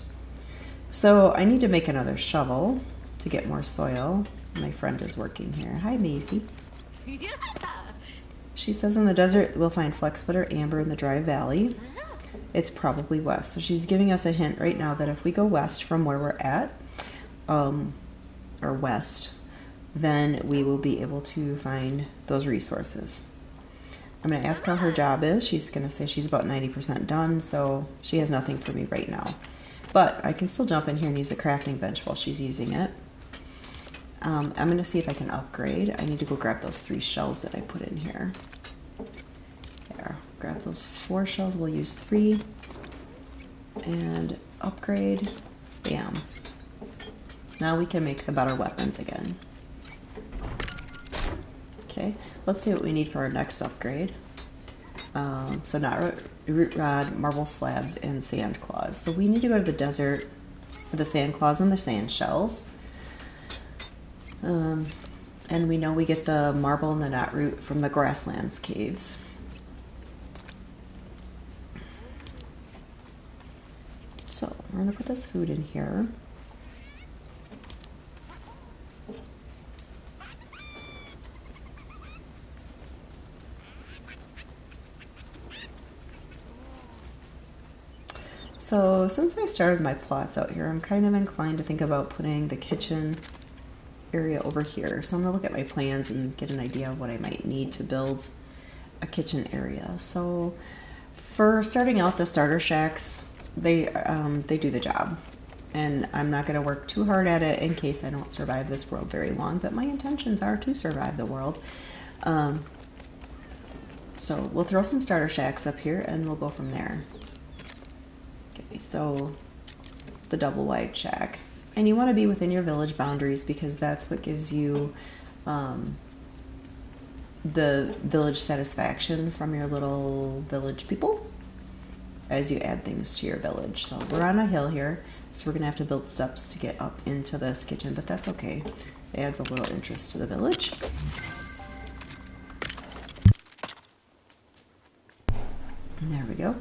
So I need to make another shovel to get more soil. My friend is working here. Hi, Maisie. She says in the desert we'll find flexwood or amber in the dry valley. It's probably west. So she's giving us a hint right now that if we go west from where we're at, or west, then we will be able to find those resources. I'm going to ask how her job is. She's going to say she's about 90% done, so she has nothing for me right now. But I can still jump in here and use the crafting bench while she's using it. I'm going to see if I can upgrade. I need to go grab those 3 shells that I put in here. There, grab those 4 shells. We'll use 3 and upgrade. Bam. Now we can make the better weapons again. Okay, let's see what we need for our next upgrade. So not root rod, marble slabs, and sand claws. So we need to go to the desert for the sand claws and the sand shells. And we know we get the marble and the knot root from the grasslands caves. So we're gonna put this food in here. So since I started my plots out here, I'm kind of inclined to think about putting the kitchen area over here. So I'm gonna look at my plans and get an idea of what I might need to build a kitchen area. So for starting out, the starter shacks, they do the job. And I'm not gonna work too hard at it in case I don't survive this world very long, but my intentions are to survive the world. So we'll throw some starter shacks up here and we'll go from there. Okay, so the double wide shack. And you want to be within your village boundaries because that's what gives you the village satisfaction from your little village people as you add things to your village. So we're on a hill here, so we're going to have to build steps to get up into this kitchen, but that's okay. It adds a little interest to the village. And there we go.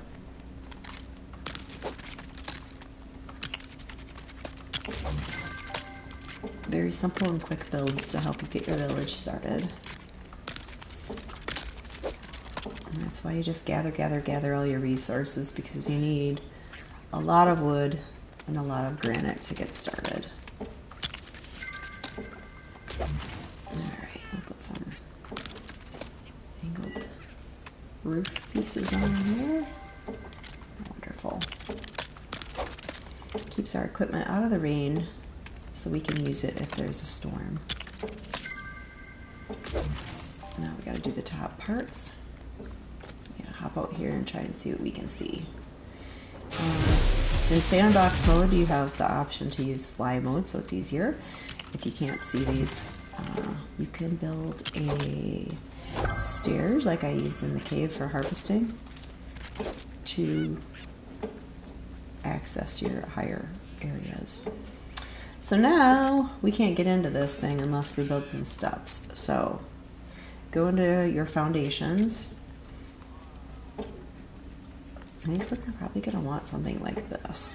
very simple and quick builds to help you get your village started. And that's why you just gather all your resources, because you need a lot of wood and a lot of granite to get started. Alright, we'll put some angled roof pieces on here. Wonderful. Keeps our equipment out of the rain so we can use it if there's a storm. Now we gotta do the top parts. I'm gonna hop out here and try and see what we can see. In sandbox mode, you have the option to use fly mode, so it's easier. If you can't see these, you can build a stairs like I used in the cave for harvesting to access your higher areas. So now we can't get into this thing unless we build some steps. So go into your foundations. I think we're probably going to want something like this.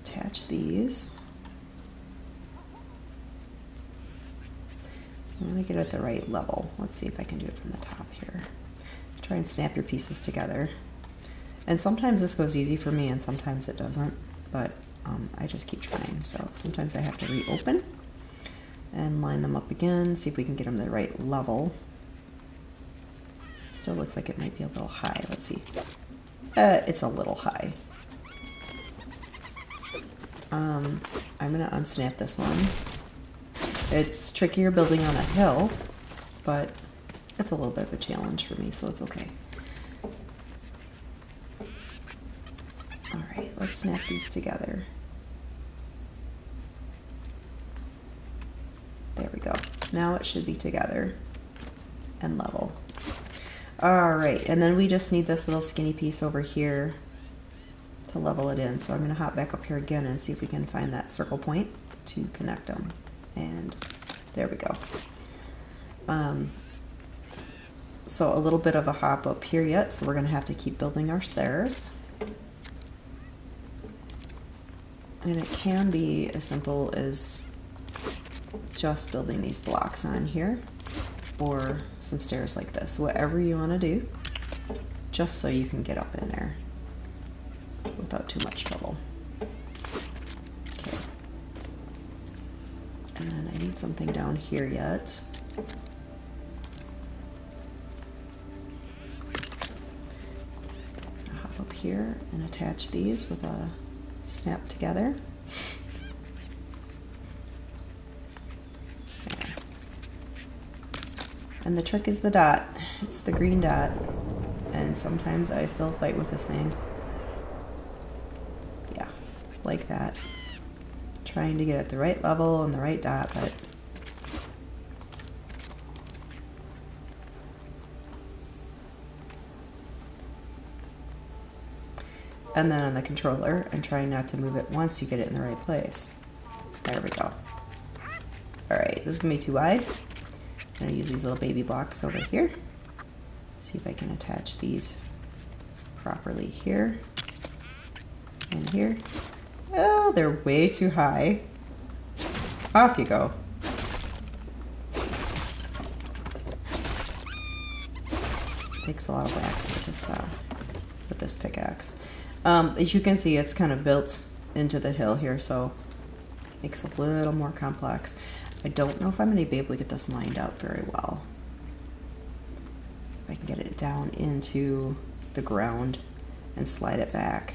Attach these. I want to get it at the right level. Let's see if I can do it from the top here. Try and snap your pieces together. And sometimes this goes easy for me and sometimes it doesn't, but I just keep trying. So sometimes I have to reopen and line them up again, see if we can get them the right level. Still looks like it might be a little high. Let's see. It's a little high. I'm gonna unsnap this one. It's trickier building on a hill, but it's a little bit of a challenge for me, so it's okay. Alright, let's snap these together. There we go. Now it should be together and level. Alright, and then we just need this little skinny piece over here to level it in. So I'm going to hop back up here again and see if we can find that circle point to connect them. And there we go. So a little bit of a hop up here yet, so we're going to have to keep building our stairs. And it can be as simple as just building these blocks on here, or some stairs like this, whatever you want to do, just so you can get up in there without too much trouble. Okay. And then I need something down here yet. I'll hop up here and attach these with a snap together. Okay. And the trick is the dot. It's the green dot. And sometimes I still fight with this thing. Yeah, like that. Trying to get at the right level and the right dot, but and then on the controller and trying not to move it once you get it in the right place. There we go. Alright, this is going to be too wide. I'm going to use these little baby blocks over here. See if I can attach these properly here and here. Oh, they're way too high. Off you go. Takes a lot of wax with this pickaxe. As you can see, it's kind of built into the hill here, so it makes it a little more complex. I don't know if I'm going to be able to get this lined up very well. If I can get it down into the ground and slide it back.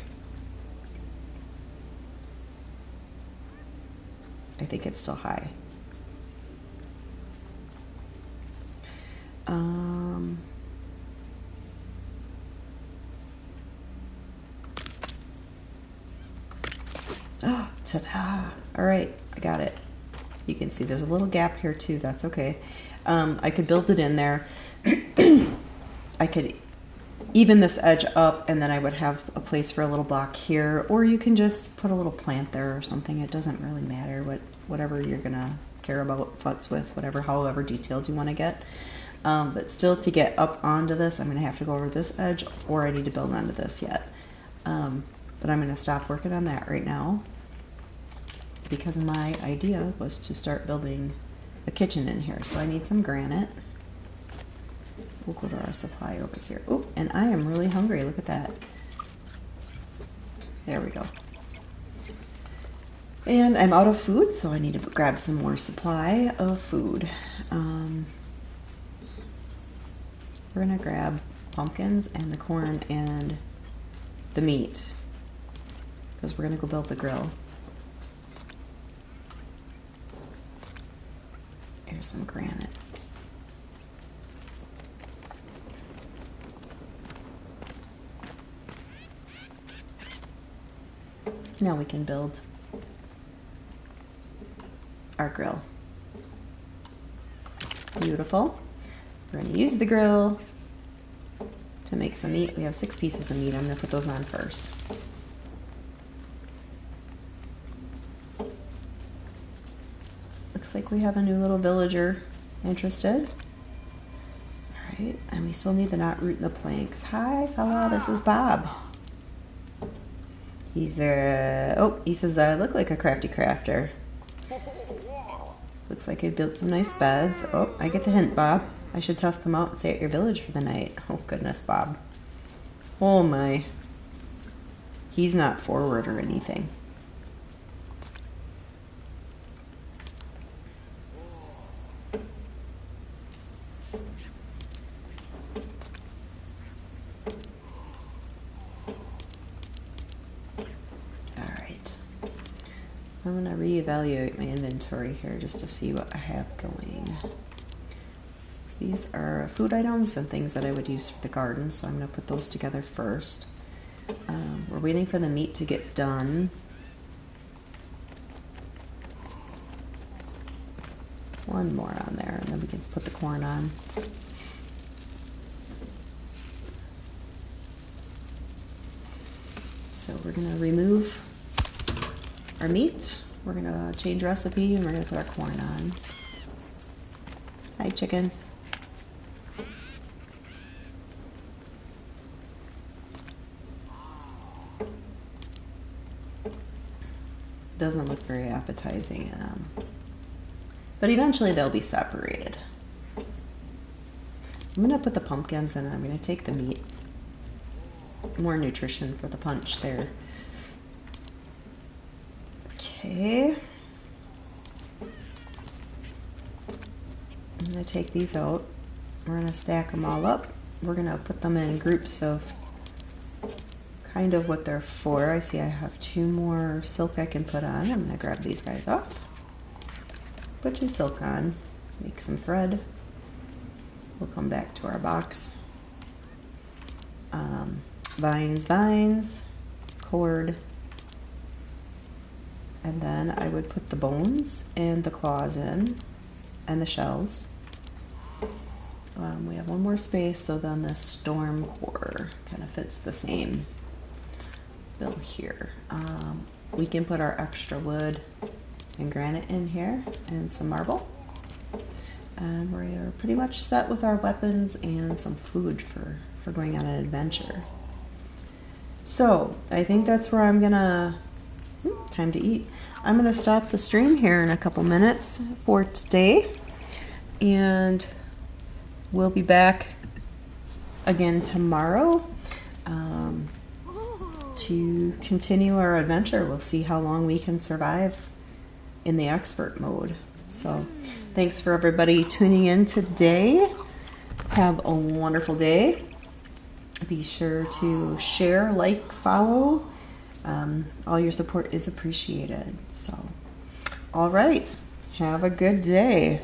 I think it's still high. Oh, ta-da! All right, I got it. You can see there's a little gap here too. That's okay. I could build it in there. I could even this edge up, and then I would have a place for a little block here, or you can just put a little plant there or something. It doesn't really matter whatever you're gonna care about futz with, however detailed you want to get. But still, to get up onto this, I'm gonna have to go over this edge, or I need to build onto this yet. But I'm gonna stop working on that right now. because my idea was to start building a kitchen in here. So I need some granite. We'll go to our supply over here. Oh, and I am really hungry. Look at that. There we go. And I'm out of food, so I need to grab some more supply of food. We're gonna grab pumpkins and the corn and the meat because we're gonna go build the grill. Here's some granite. Now we can build our grill. Beautiful. We're going to use the grill to make some meat. We have 6 pieces of meat. I'm going to put those on first. Looks like we have a new little villager interested. All right, and we still need the knot root and the planks. Hi, fella, this is Bob. He's oh, he says I look like a crafty crafter. Looks like he built some nice beds. Oh, I get the hint, Bob. I should test them out and stay at your village for the night. Oh, goodness, Bob. Oh, my. He's not forward or anything. I'm going to reevaluate my inventory here just to see what I have going. These are food items and things that I would use for the garden, so I'm going to put those together first. We're waiting for the meat to get done. One more on there, and then we can put the corn on. So we're going to remove our meat. We're gonna change recipe and we're gonna put our corn on. Hi, chickens. Doesn't look very appetizing, but eventually they'll be separated. I'm gonna put the pumpkins in and I'm gonna take the meat. More nutrition for the punch there. Okay, I'm going to take these out. We're going to stack them all up. We're going to put them in groups of kind of what they're for. I see I have 2 more silk I can put on. I'm going to grab these guys off. Put 2 silk on. Make some thread. We'll come back to our box. Vines, cord. And then I would put the bones and the claws in, and the shells. We have 1 more space, so then the storm core kind of fits the same bill here. We can put our extra wood and granite in here, and some marble. And we're pretty much set with our weapons and some food for going on an adventure. So I think that's where I'm gonna... time to eat. I'm going to stop the stream here in a couple minutes for today, and we'll be back again tomorrow to continue our adventure. We'll see how long we can survive in the expert mode. So thanks for everybody tuning in today. Have a wonderful day. Be sure to share, like, follow. All your support is appreciated. So, all right. Have a good day.